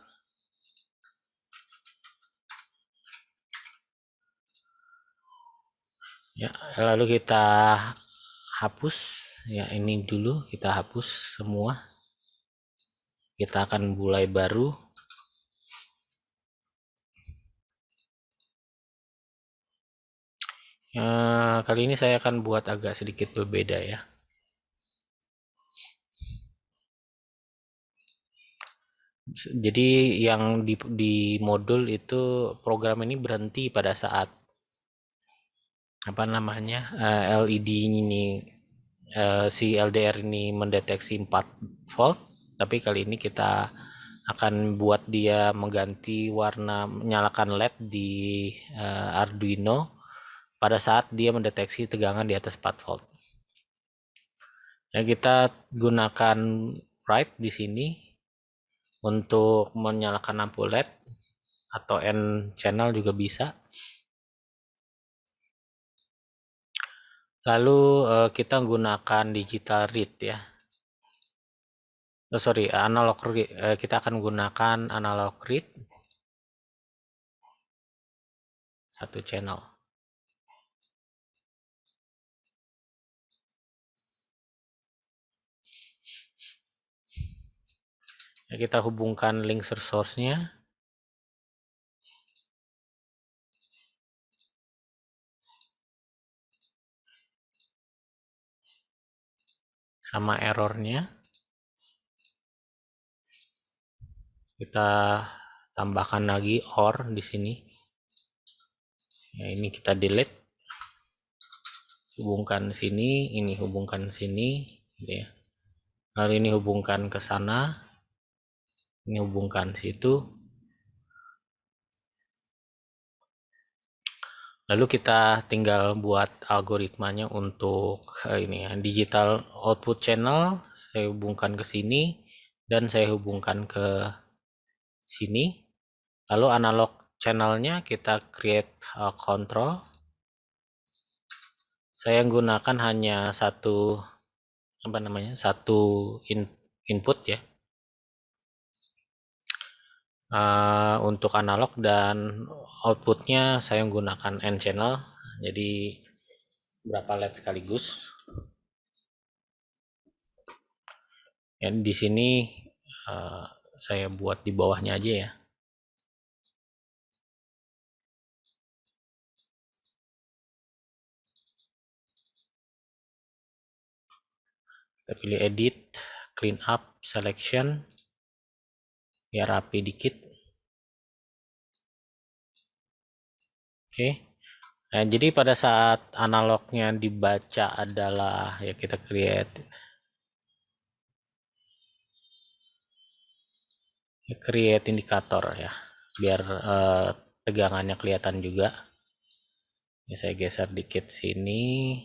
Ya, lalu kita hapus ya, ini dulu kita hapus semua. Kita akan mulai baru. Kali ini saya akan buat agak sedikit berbeda ya. Jadi yang di modul itu program ini berhenti pada saat apa namanya, LED ini si LDR ini mendeteksi 4 volt, tapi kali ini kita akan buat dia mengganti warna, menyalakan LED di Arduino pada saat dia mendeteksi tegangan di atas 4 volt. Nah, kita gunakan write di sini untuk menyalakan lampu LED atau N channel juga bisa. Lalu kita gunakan digital read ya. Analog read. Kita akan gunakan analog read satu channel. Ya, kita hubungkan link source-nya. Sama errornya. Kita tambahkan lagi OR di sini. Ya, ini kita delete. Hubungkan sini, ini hubungkan sini, gitu ya. Lalu ini hubungkan ke sana. Ini hubungkan situ. Lalu kita tinggal buat algoritmanya untuk ini ya, digital output channel. Saya hubungkan ke sini dan saya hubungkan ke sini. Lalu analog channelnya kita create control. Saya gunakan hanya satu input ya. Untuk analog, dan outputnya saya menggunakan N channel, jadi berapa LED sekaligus. Ya, di sini saya buat di bawahnya aja ya. Kita pilih edit, clean up, selection, biar rapi dikit. Oke. Nah, jadi pada saat analognya dibaca adalah ya, kita create indikator ya, biar tegangannya kelihatan juga. Ini saya geser dikit sini.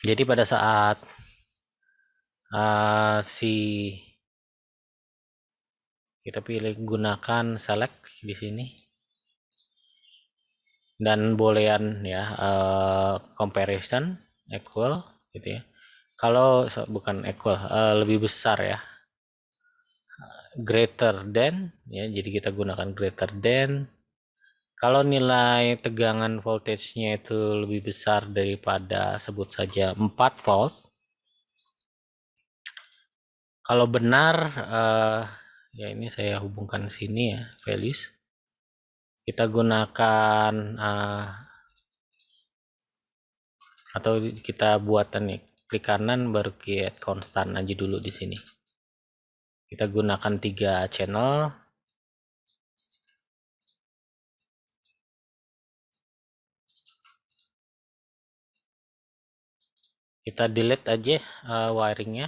Jadi pada saat kita pilih gunakan select di sini, dan boolean ya, comparison equal gitu ya. Kalau bukan equal, lebih besar ya, greater than ya, jadi kita gunakan greater than. Kalau nilai tegangan voltage-nya itu lebih besar daripada, sebut saja 4 volt. Kalau benar ya ini saya hubungkan sini ya, values. Kita gunakan atau kita buatan nih, klik kanan baru create constant aja dulu di sini. Kita gunakan 3 channel. Kita delete aja wiringnya.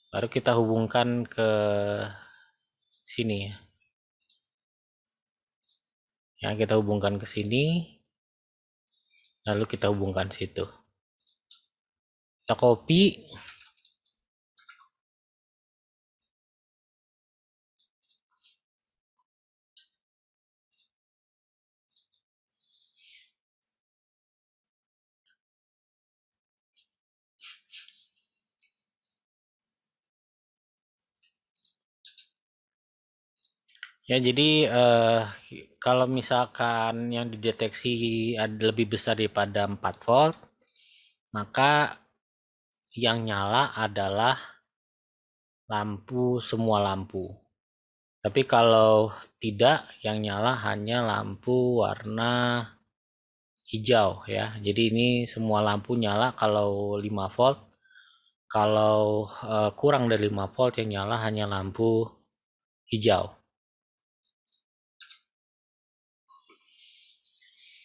Baru kita hubungkan ke sini ya. Ya, kita hubungkan ke sini. Lalu kita hubungkan situ. Kita copy. Ya, jadi kalau misalkan yang dideteksi ada lebih besar daripada 4 volt, maka yang nyala adalah semua lampu. Tapi kalau tidak, yang nyala hanya lampu warna hijau ya. Jadi ini semua lampu nyala kalau 5 volt. Kalau kurang dari 5 volt yang nyala hanya lampu hijau.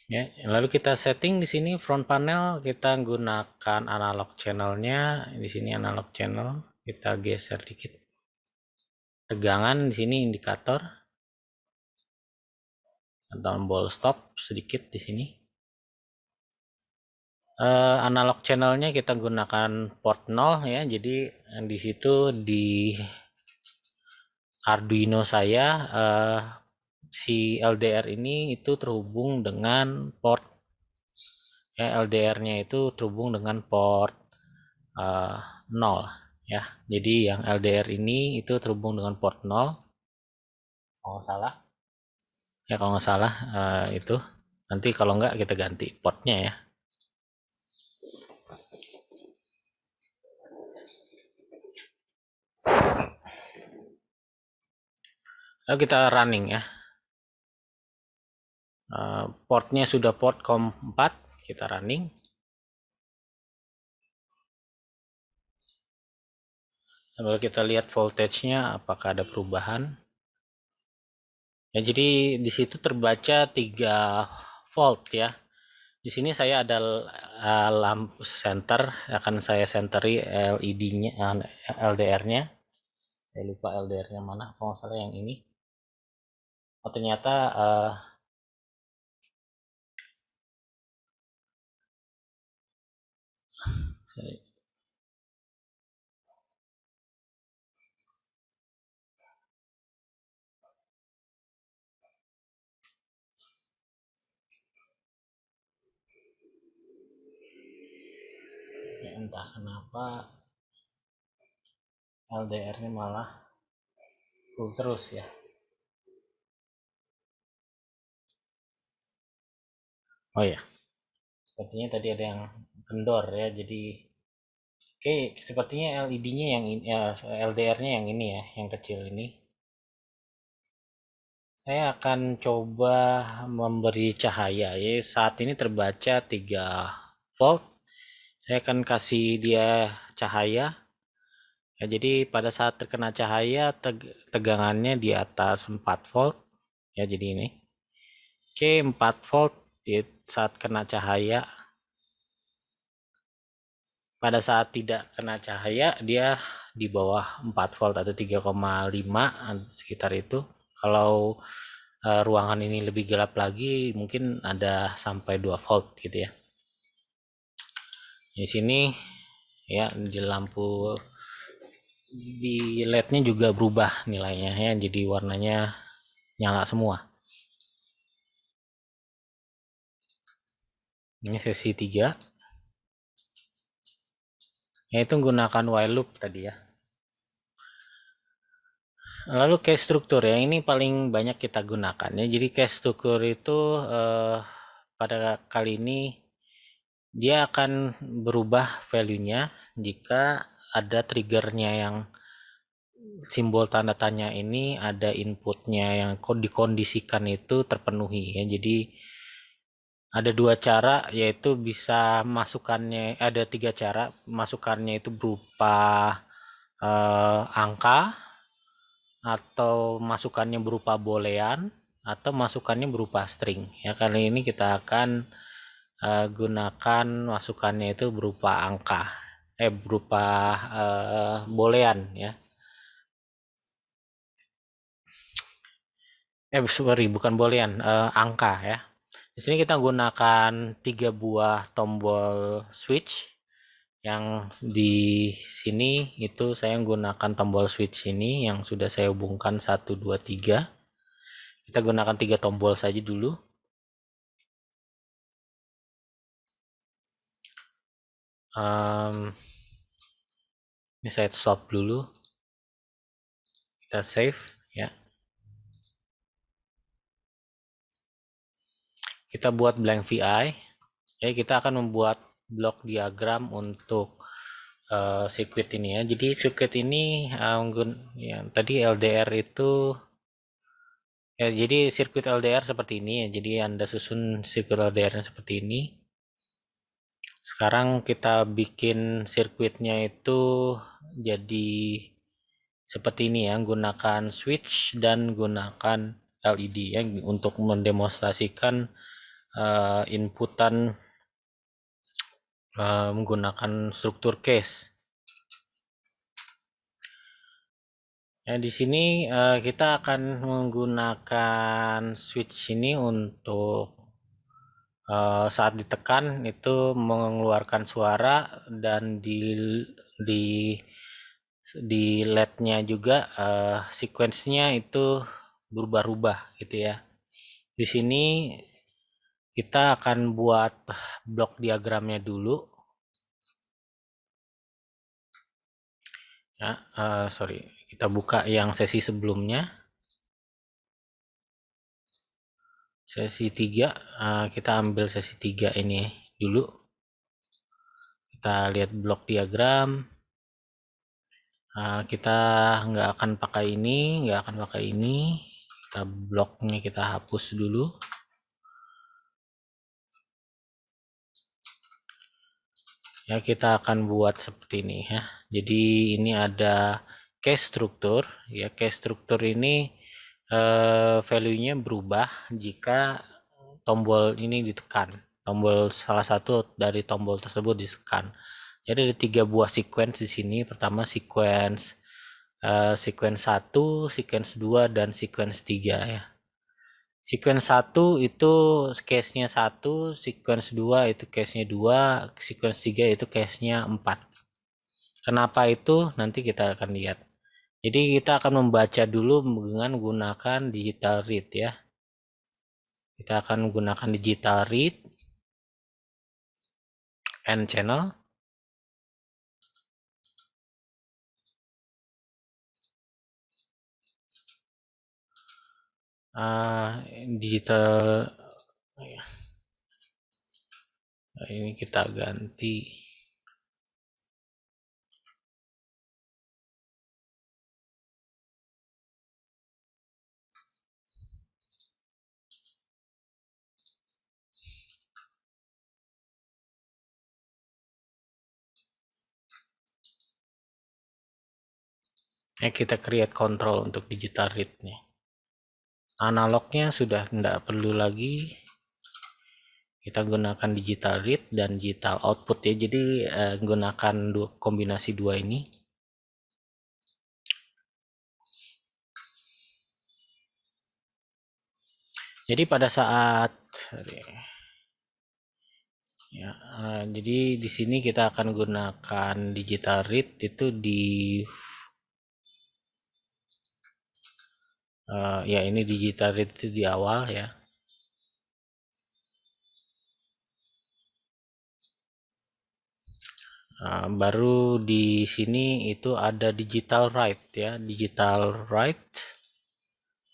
Ya, lalu kita setting di sini front panel, kita gunakan analog channelnya. Di sini analog channel, kita geser dikit. Tegangan di sini indikator. Tombol stop sedikit di sini. Analog channelnya kita gunakan port 0 ya. Jadi di situ di Arduino saya si LDR ini itu terhubung dengan port ya, LDR-nya itu terhubung dengan port 0 ya. Jadi yang LDR ini itu terhubung dengan port 0 kalau nggak salah ya, kalau nggak salah itu nanti kalau nggak kita ganti portnya ya. Lalu kita running ya. Portnya sudah port COM4, kita running. Sambil kita lihat voltage-nya apakah ada perubahan. Ya, jadi di situ terbaca 3 volt ya. Di sini saya ada lampu center, akan saya centeri LED-nya, LDR-nya. Saya lupa LDR-nya mana, kalau nggak salah yang ini. Oh, ternyata ya entah kenapa LDR-nya malah full terus ya. Oh ya, sepertinya tadi ada yang kendor ya. Jadi oke, sepertinya LED-nya yang ini, ya, LDR-nya yang ini ya, yang kecil ini. Saya akan coba memberi cahaya. Ya, saat ini terbaca 3 volt. Saya akan kasih dia cahaya. Ya, jadi pada saat terkena cahaya tegangannya di atas 4 volt. Ya, jadi ini. Oke, 4 volt di saat kena cahaya. Pada saat tidak kena cahaya dia di bawah 4 volt atau 3,5 sekitar itu. Kalau ruangan ini lebih gelap lagi mungkin ada sampai 2 volt gitu ya. Di sini ya di lampu di LED-nya juga berubah nilainya ya, jadi warnanya nyala semua. Ini sesi 3. Yaitu menggunakan while loop tadi ya. Lalu case struktur ya, ini paling banyak kita gunakan ya. Jadi case struktur itu pada kali ini dia akan berubah value-nya jika ada triggernya yang simbol tanda tanya ini ada inputnya yang dikondisikan itu terpenuhi ya. Jadi ada dua cara, yaitu bisa masukannya, ada tiga cara masukannya itu berupa angka, atau masukannya berupa boolean, atau masukannya berupa string ya. Kali ini kita akan gunakan masukannya itu berupa angka, berupa boolean ya. Sorry, bukan boolean, angka ya. Di sini kita gunakan 3 buah tombol switch. Yang di sini itu saya menggunakan tombol switch ini yang sudah saya hubungkan 1, 2, 3. Kita gunakan 3 tombol saja dulu. Ini saya stop dulu. Kita save ya. Kita buat blank VI. Jadi kita akan membuat blok diagram untuk sirkuit ini ya. Jadi sirkuit ini yang tadi LDR itu ya, jadi sirkuit LDR seperti ini ya. Jadi Anda susun sirkuit LDR-nya seperti ini. Sekarang kita bikin sirkuitnya itu jadi seperti ini ya, gunakan switch dan gunakan LED ya untuk mendemonstrasikan inputan menggunakan struktur case. Ya, di sini kita akan menggunakan switch ini untuk saat ditekan itu mengeluarkan suara, dan di LED-nya juga sequence-nya itu berubah-ubah gitu ya. Di sini kita akan buat blok diagramnya dulu. Ya, sorry, kita buka yang sesi sebelumnya. Sesi 3, kita ambil sesi 3 ini dulu. Kita lihat blok diagram. Kita nggak akan pakai ini, kita bloknya kita hapus dulu. Ya, kita akan buat seperti ini ya. Jadi ini ada case struktur ya. Case struktur ini value-nya berubah jika tombol ini ditekan, tombol salah satu dari tombol tersebut ditekan. Jadi ada 3 buah sequence di sini. Pertama sequence 1, sequence 2, dan sequence 3 ya. Sequence 1 itu case-nya 1, sequence 2 itu case-nya 2, sequence 3 itu case-nya 4. Kenapa itu? Nanti kita akan lihat. Jadi kita akan membaca dulu dengan menggunakan digital read ya. Kita akan menggunakan digital read and channel. Digital ini kita ganti. Kita create control untuk digital read nih. Analognya sudah tidak perlu lagi. Kita gunakan digital read dan digital output ya. Jadi gunakan kombinasi dua ini. Jadi pada saat ya, jadi di sini kita akan gunakan digital read itu di ya ini digital read itu di awal ya. Baru di sini itu ada digital write ya, digital write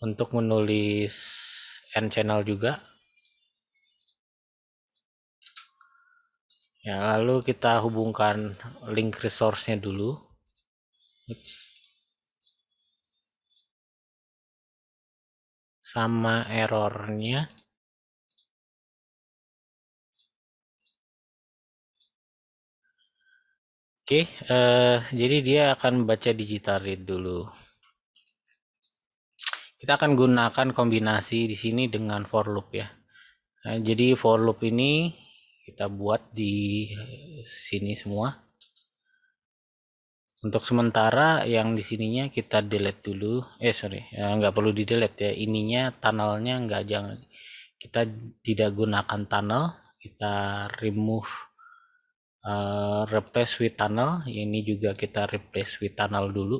untuk menulis n channel juga. Ya, lalu kita hubungkan link resource-nya dulu. sama errornya. Oke, jadi dia akan baca digital read dulu. Kita akan gunakan kombinasi di sini dengan for loop ya. Nah, jadi for loop ini kita buat di sini semua. Untuk sementara yang di sininya kita delete dulu. Sorry, nggak perlu di delete ya. Ininya tunnelnya nggak, jangan. Kita tidak gunakan tunnel. Kita remove replace with tunnel. Ini juga kita replace with tunnel dulu.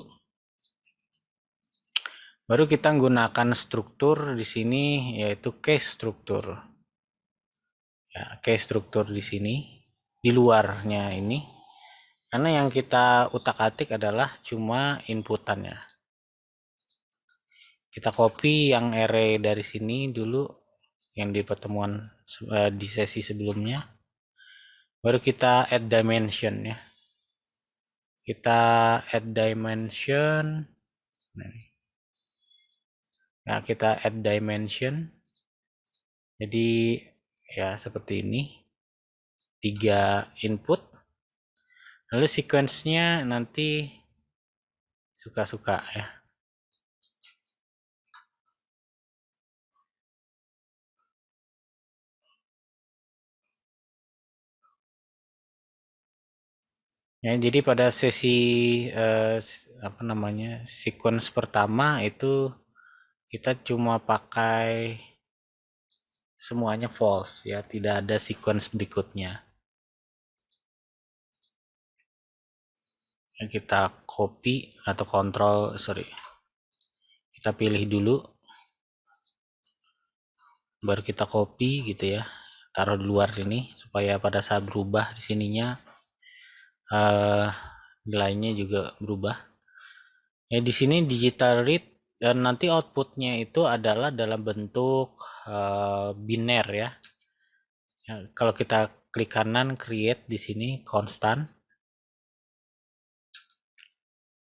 Baru kita gunakan struktur di sini yaitu case struktur. Ya, case struktur di sini di luarnya ini. Karena yang kita utak-atik adalah cuma inputannya. Kita copy yang array dari sini dulu yang di pertemuan di sesi sebelumnya. Baru kita add dimension ya. Kita add dimension. Nah, kita add dimension. Jadi ya seperti ini. 3 input. Lalu sequence-nya nanti suka-suka ya. Ya, jadi pada sesi sequence pertama itu kita cuma pakai semuanya false ya, tidak ada sequence berikutnya. Kita copy atau kita pilih dulu, baru kita copy gitu ya, taruh di luar sini supaya pada saat berubah di sininya nilainya juga berubah. Ya, di sini digital read dan nanti outputnya itu adalah dalam bentuk biner ya. Ya, kalau kita klik kanan create di sini constant.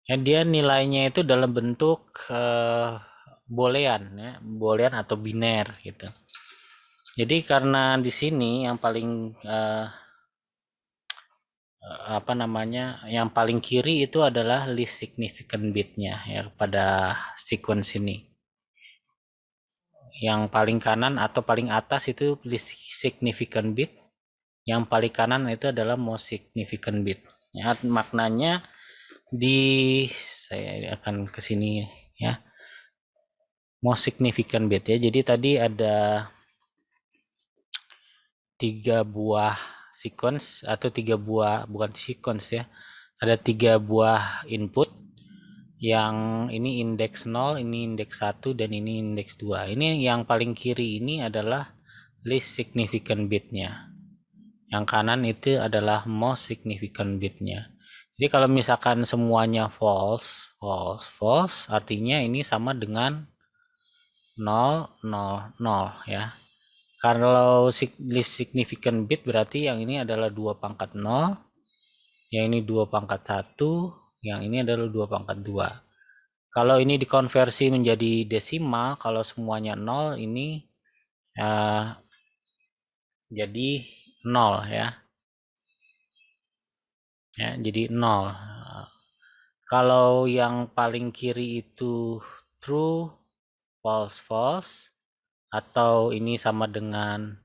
Ya, dia nilainya itu dalam bentuk boolean ya, boolean atau biner gitu. Jadi karena di sini yang paling yang paling kiri itu adalah least significant bitnya ya pada sequence ini. Yang paling kanan atau paling atas itu least significant bit, yang paling kanan itu adalah most significant bit ya. Maknanya saya akan ke sini ya, most significant bit ya. Jadi tadi ada 3 buah sequence atau 3 buah, bukan sequence ya, ada 3 buah input. Yang ini indeks 0, ini indeks 1, dan ini indeks 2. Ini yang paling kiri ini adalah least significant bitnya. Yang kanan itu adalah most significant bitnya. Jadi kalau misalkan semuanya false, false, false, artinya ini sama dengan 0, 0, 0 ya. Kalau least significant bit berarti yang ini adalah 2 pangkat 0, yang ini 2 pangkat 1, yang ini adalah 2 pangkat 2. Kalau ini dikonversi menjadi desimal, kalau semuanya 0 ini jadi 0 ya. Ya, jadi 0. Kalau yang paling kiri itu true, false, false, atau ini sama dengan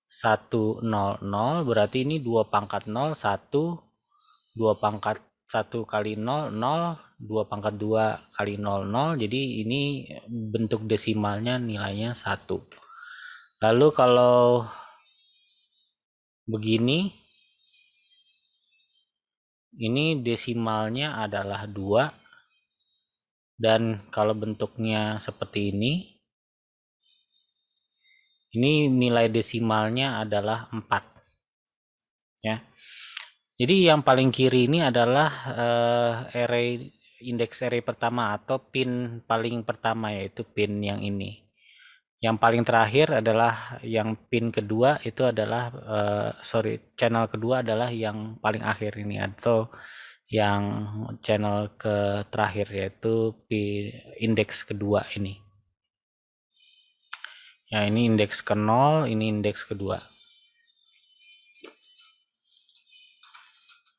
1, 0, 0, berarti ini 2 pangkat 0, 1, 2 pangkat 1 kali 0, 0, 2 pangkat 2 kali 0, 0, jadi ini bentuk desimalnya nilainya 1. Lalu kalau begini, ini desimalnya adalah 2, dan kalau bentuknya seperti ini nilai desimalnya adalah 4 ya. Jadi yang paling kiri ini adalah array, indeks array pertama atau pin paling pertama, yaitu pin yang ini. Yang paling terakhir adalah yang pin kedua, itu adalah channel kedua adalah yang paling akhir ini, atau yang channel ke terakhir, yaitu indeks kedua ini. Ya, ini indeks ke 0, ini indeks kedua.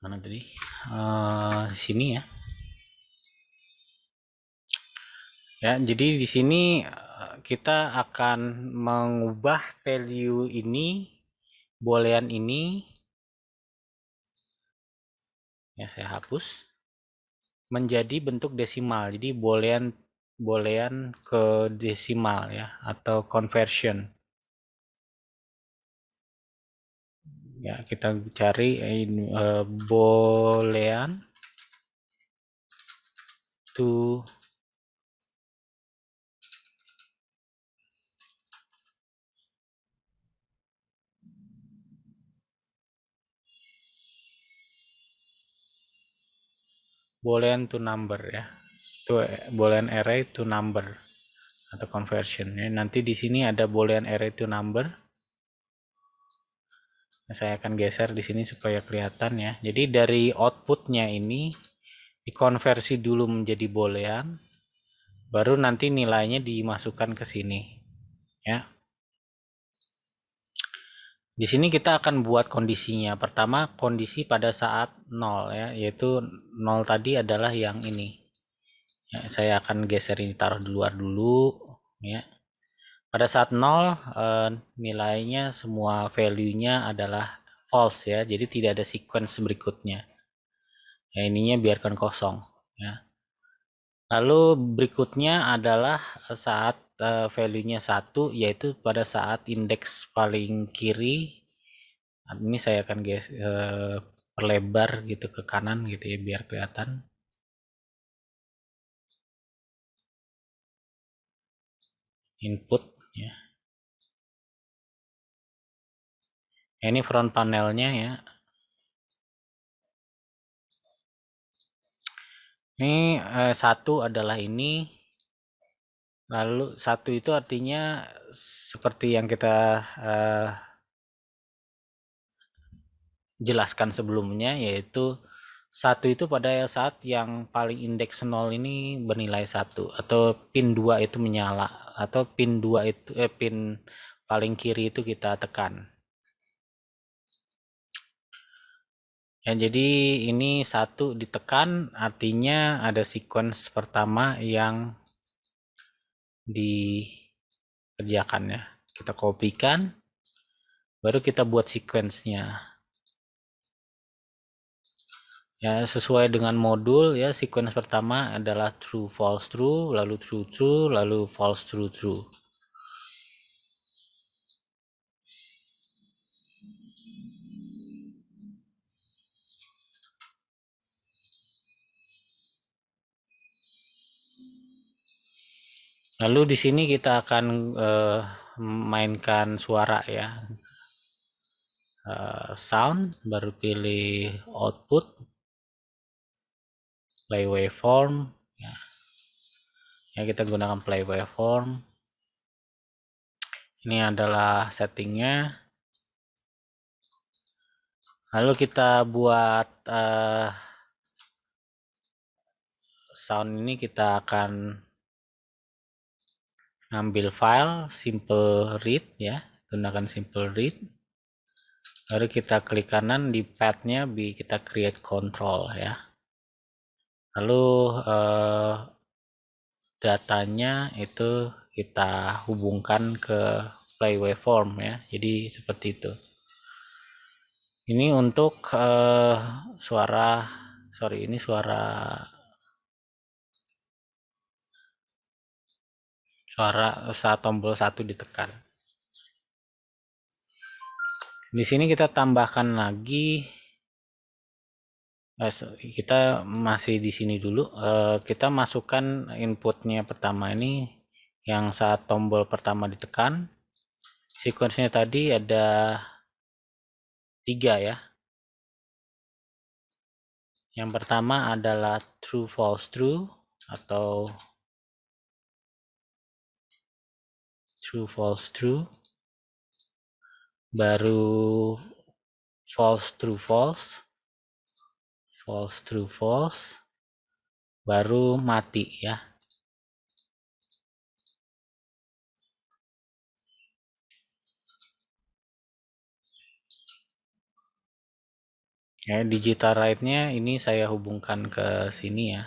Mana tadi? Di sini ya. Ya, jadi di sini kita akan mengubah value ini, boolean ini. Ya, saya hapus. Menjadi bentuk desimal. Jadi boolean ke desimal ya, atau conversion. Ya, kita cari boolean to boolean to number ya. Itu boolean array to number atau conversion ya. Nanti di sini ada boolean array to number. Nah, saya akan geser di sini supaya kelihatan ya. Jadi dari outputnya ini dikonversi dulu menjadi boolean, baru nanti nilainya dimasukkan ke sini ya. Di sini kita akan buat kondisinya. Pertama, kondisi pada saat 0 ya, yaitu 0 tadi adalah yang ini. Ya, saya akan geser ini, taruh di luar dulu ya. Pada saat 0 nilainya semua value-nya adalah false ya. Jadi tidak ada sequence berikutnya. Ya, ininya biarkan kosong ya. Lalu berikutnya adalah saat value-nya 1, yaitu pada saat indeks paling kiri. Ini saya akan perlebar gitu ke kanan gitu ya, biar kelihatan. Input ya. Ini front panelnya ya. Ini 1 adalah ini. Lalu 1 itu artinya seperti yang kita jelaskan sebelumnya, yaitu 1 itu pada saat yang paling indeks 0 ini bernilai 1, atau pin 2 itu menyala, atau pin 2 itu pin paling kiri itu kita tekan. Ya, jadi ini 1 ditekan artinya ada sequence pertama yang dikerjakan ya. Kita kopikan, baru kita buat sequence-nya. Ya, sesuai dengan modul ya, sequence pertama adalah true false true, lalu true true, lalu false true true. Lalu di sini kita akan mainkan suara ya. Sound, baru pilih output, play waveform ya. Ya, kita gunakan play waveform. Ini adalah settingnya. Lalu kita buat sound ini, kita akan ambil file simple read ya, gunakan simple read. Lalu kita klik kanan di path-nya, kita create control ya. Lalu datanya itu kita hubungkan ke play waveform ya. Jadi seperti itu. Ini untuk ini suara saat tombol 1 ditekan. Di sini kita tambahkan lagi, kita masih di sini dulu. Kita masukkan inputnya pertama ini yang saat tombol pertama ditekan. Sequence-nya tadi ada 3 ya. Yang pertama adalah true false true atau true false true, baru false true false, false true false, baru mati ya. Ya, digital write-nya ini saya hubungkan ke sini ya.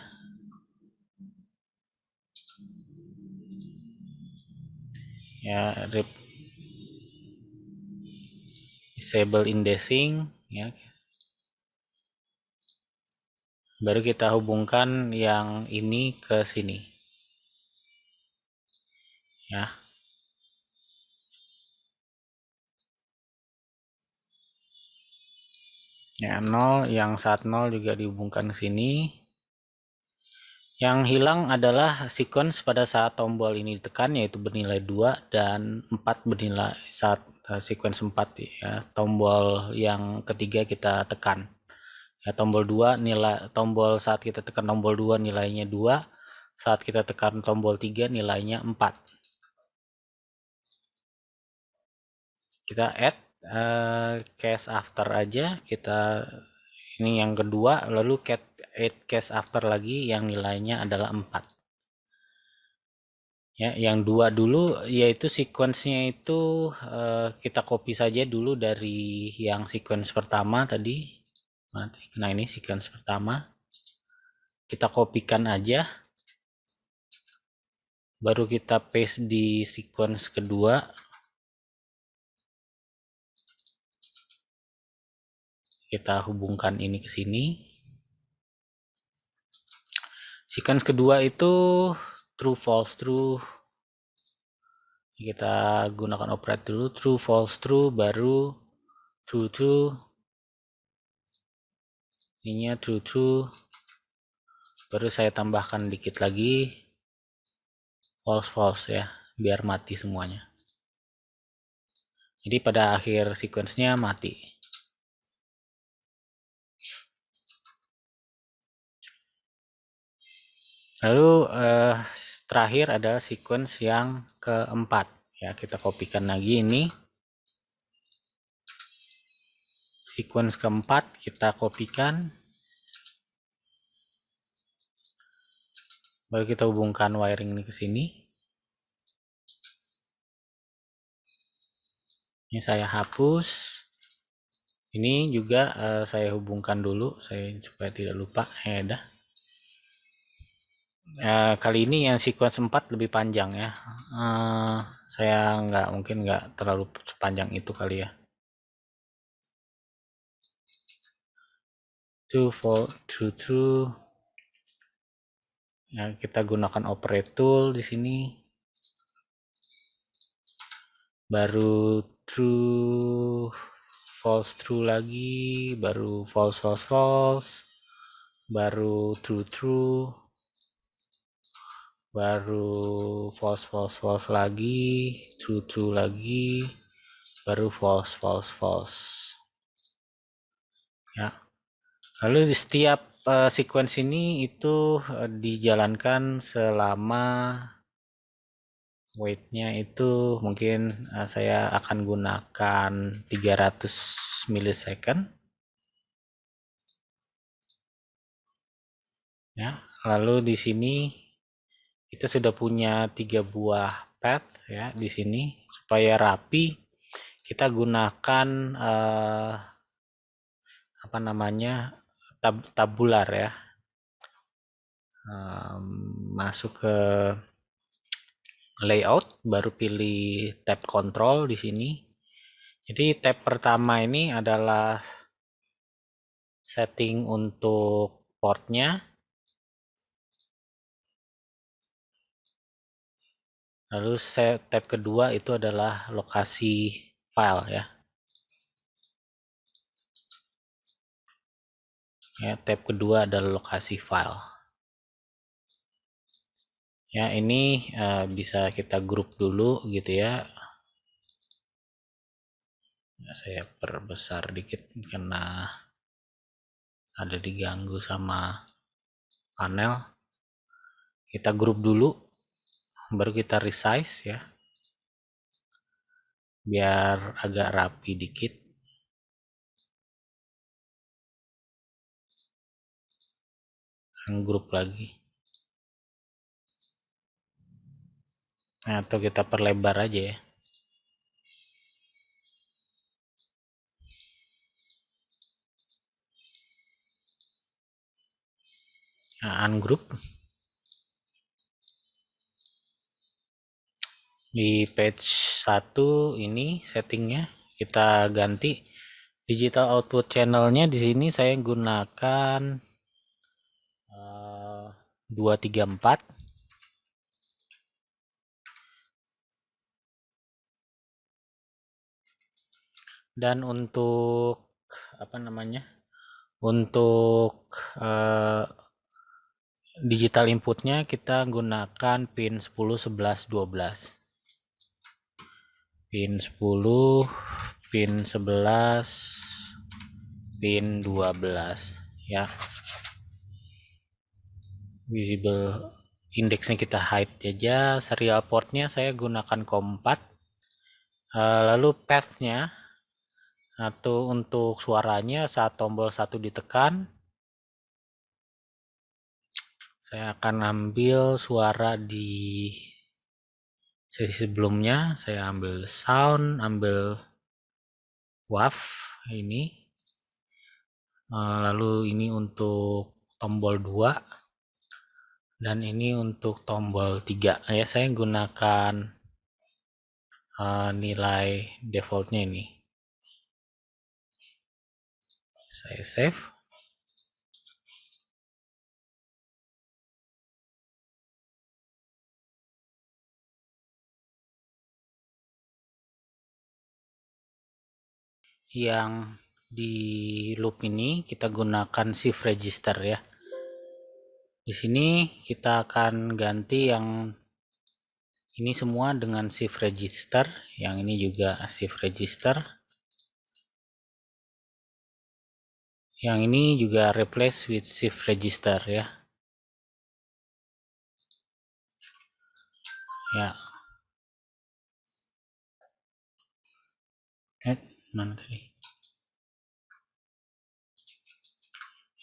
Ya, disable indexing ya. Baru kita hubungkan yang ini ke sini. Ya. Ya, 0 yang saat 0 juga dihubungkan ke sini. Yang hilang adalah sequence pada saat tombol ini ditekan, yaitu bernilai 2 dan 4 bernilai saat sequence 4 ya. Tombol yang ketiga kita tekan. Ya, tombol 2 nilai tombol saat kita tekan tombol 2 nilainya 2, saat kita tekan tombol 3 nilainya 4. Kita add case after aja, kita ini yang kedua, lalu add case after lagi yang nilainya adalah 4. Ya, yang 2 dulu yaitu sequence-nya itu kita copy saja dulu dari yang sequence pertama tadi. Nah, ini sequence pertama. Kita kopikan aja. Baru kita paste di sequence kedua. Kita hubungkan ini ke sini. Sequence kedua itu true false true. Kita gunakan operate dulu, true false true, baru true true. Ininya true true. Baru saya tambahkan dikit lagi false false ya, biar mati semuanya. Jadi pada akhir sequence-nya mati. Lalu terakhir adalah sequence yang keempat. Ya, kita kopikan lagi ini. Sequence keempat kita kopikan. Baru kita hubungkan wiring ini ke sini. Ini saya hapus. Ini juga saya hubungkan dulu, saya supaya tidak lupa. Dah. Kali ini yang sequence 4 lebih panjang ya. Saya mungkin nggak terlalu sepanjang itu kali ya. True. Ya, kita gunakan operate tool di sini. Baru true false true lagi, baru false, baru true, baru false lagi, true lagi, baru false. Ya. Lalu di setiap sequence ini itu dijalankan selama wait-nya itu mungkin saya akan gunakan 300 millisecond. Ya, lalu di sini kita sudah punya 3 buah path ya di sini. Supaya rapi, kita gunakan apa namanya tabular ya. Masuk ke layout, baru pilih tab control di sini. Jadi tab pertama ini adalah setting untuk portnya. Lalu tab kedua itu adalah lokasi file ya. Ya, tab kedua adalah lokasi file. Ya, ini bisa kita grup dulu gitu ya. Saya perbesar dikit karena ada diganggu sama panel. Kita grup dulu, baru kita resize ya, biar agak rapi dikit. Grup lagi. Nah, atau kita perlebar aja ya. ungroup. Di page 1 ini settingnya kita ganti digital output channelnya. Di sini saya gunakan 234. Dan untuk untuk digital inputnya kita gunakan pin 10, 11, 12. Pin 10, pin 11, pin 12 ya. Visible indeksnya kita hide aja. Serial portnya saya gunakan COM4. Lalu pathnya atau untuk suaranya saat tombol 1 ditekan, saya akan ambil suara di sesi sebelumnya. Saya ambil sound, ambil wave ini, lalu ini untuk tombol 2 dan ini untuk tombol 3 ya. Saya gunakan nilai defaultnya ini. Saya save. Yang di loop ini kita gunakan shift register ya. Di sini kita akan ganti yang ini semua dengan shift register, yang ini juga shift register. Yang ini juga replace with shift register ya. Ya. Mana tadi?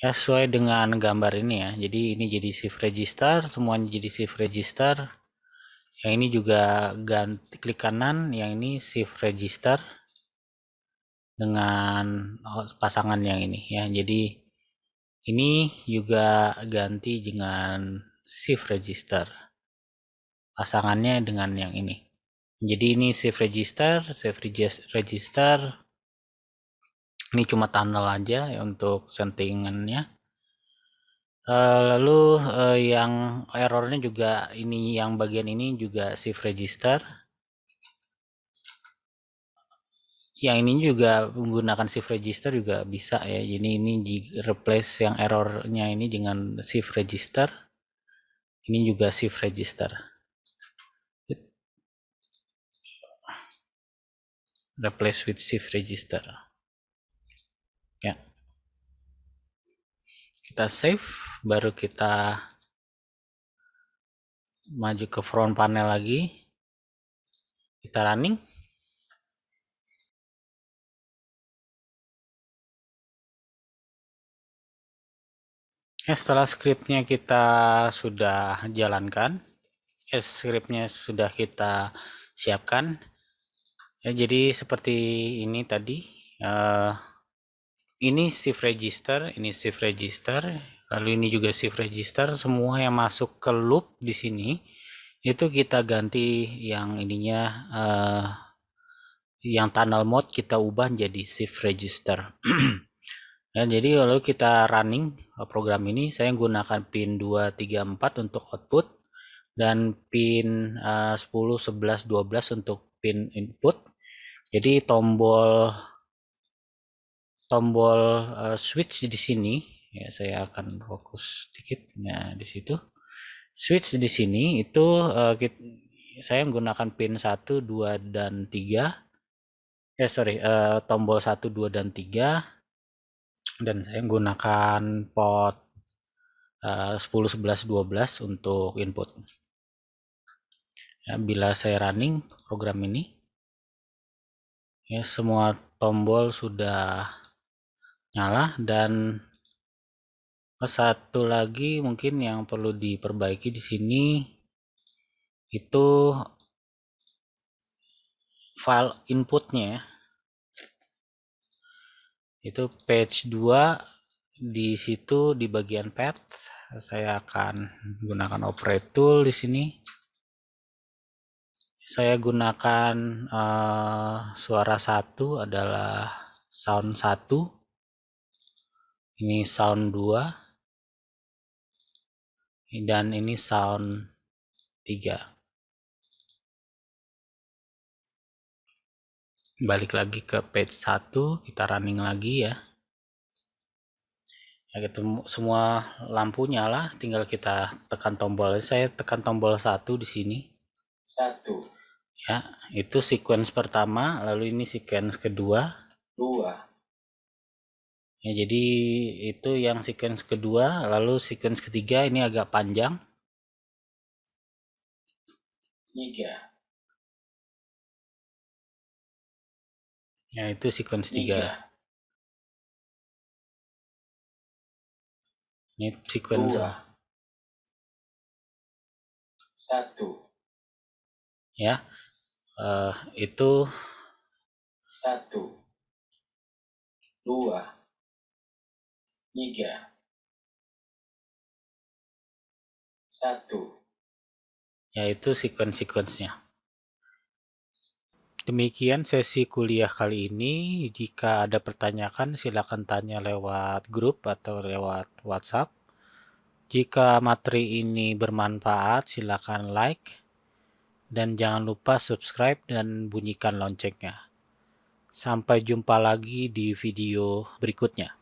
Ya, sesuai dengan gambar ini ya. Jadi ini jadi shift register, semuanya jadi shift register. Yang ini juga ganti klik kanan, yang ini shift register dengan pasangan yang ini ya. Jadi ini juga ganti dengan shift register. Pasangannya dengan yang ini. Jadi ini shift register, ini cuma tunnel aja ya untuk settingannya. Lalu yang errornya juga ini, yang bagian ini juga shift register. Yang ini juga menggunakan shift register juga bisa ya. Jadi ini di replace yang errornya ini dengan shift register. Ini juga shift register. Replace with shift register. Ya. Kita save, baru kita maju ke front panel lagi. Kita running. Ya, setelah scriptnya kita sudah jalankan, scriptnya sudah kita siapkan. Ya, jadi seperti ini tadi. Ini shift register, ini shift register, lalu ini juga shift register. Semua yang masuk ke loop di sini itu kita ganti yang ininya, yang tunnel mode kita ubah jadi shift register. Ya, jadi lalu kita running program ini, saya gunakan pin 234 untuk output dan pin 10, 11, 12 untuk pin input. Jadi tombol switch di sini ya, saya akan fokus sedikit ya di situ. Switch di sini itu saya menggunakan pin 1, 2 dan 3. Tombol 1, 2 dan 3, dan saya menggunakan port 10, 11, 12 untuk input. Ya, bila saya running program ini, ya semua tombol sudah nyala. Dan satu lagi mungkin yang perlu diperbaiki di sini itu file inputnya ya. Itu page 2 di situ di bagian path Saya akan gunakan operate tool di sini. Saya gunakan suara 1 adalah sound 1. Ini sound 2. Dan ini sound 3. Balik lagi ke page 1, kita running lagi ya. Ya, ketemu semua lampu nyala, tinggal kita tekan tombol. Saya tekan tombol 1 di sini. 1. Ya, itu sequence pertama, lalu ini sequence kedua. 2. Ya, jadi itu yang sequence kedua, lalu sequence ketiga ini agak panjang. 3. Ya, itu sequence 3. Ini sequence 1. Ya, itu 1, 2, 3, 1. Yaitu sequence-sequence-nya. Demikian sesi kuliah kali ini. Jika ada pertanyaan, silakan tanya lewat grup atau lewat WhatsApp. Jika materi ini bermanfaat, silakan like. Dan jangan lupa subscribe dan bunyikan loncengnya. Sampai jumpa lagi di video berikutnya.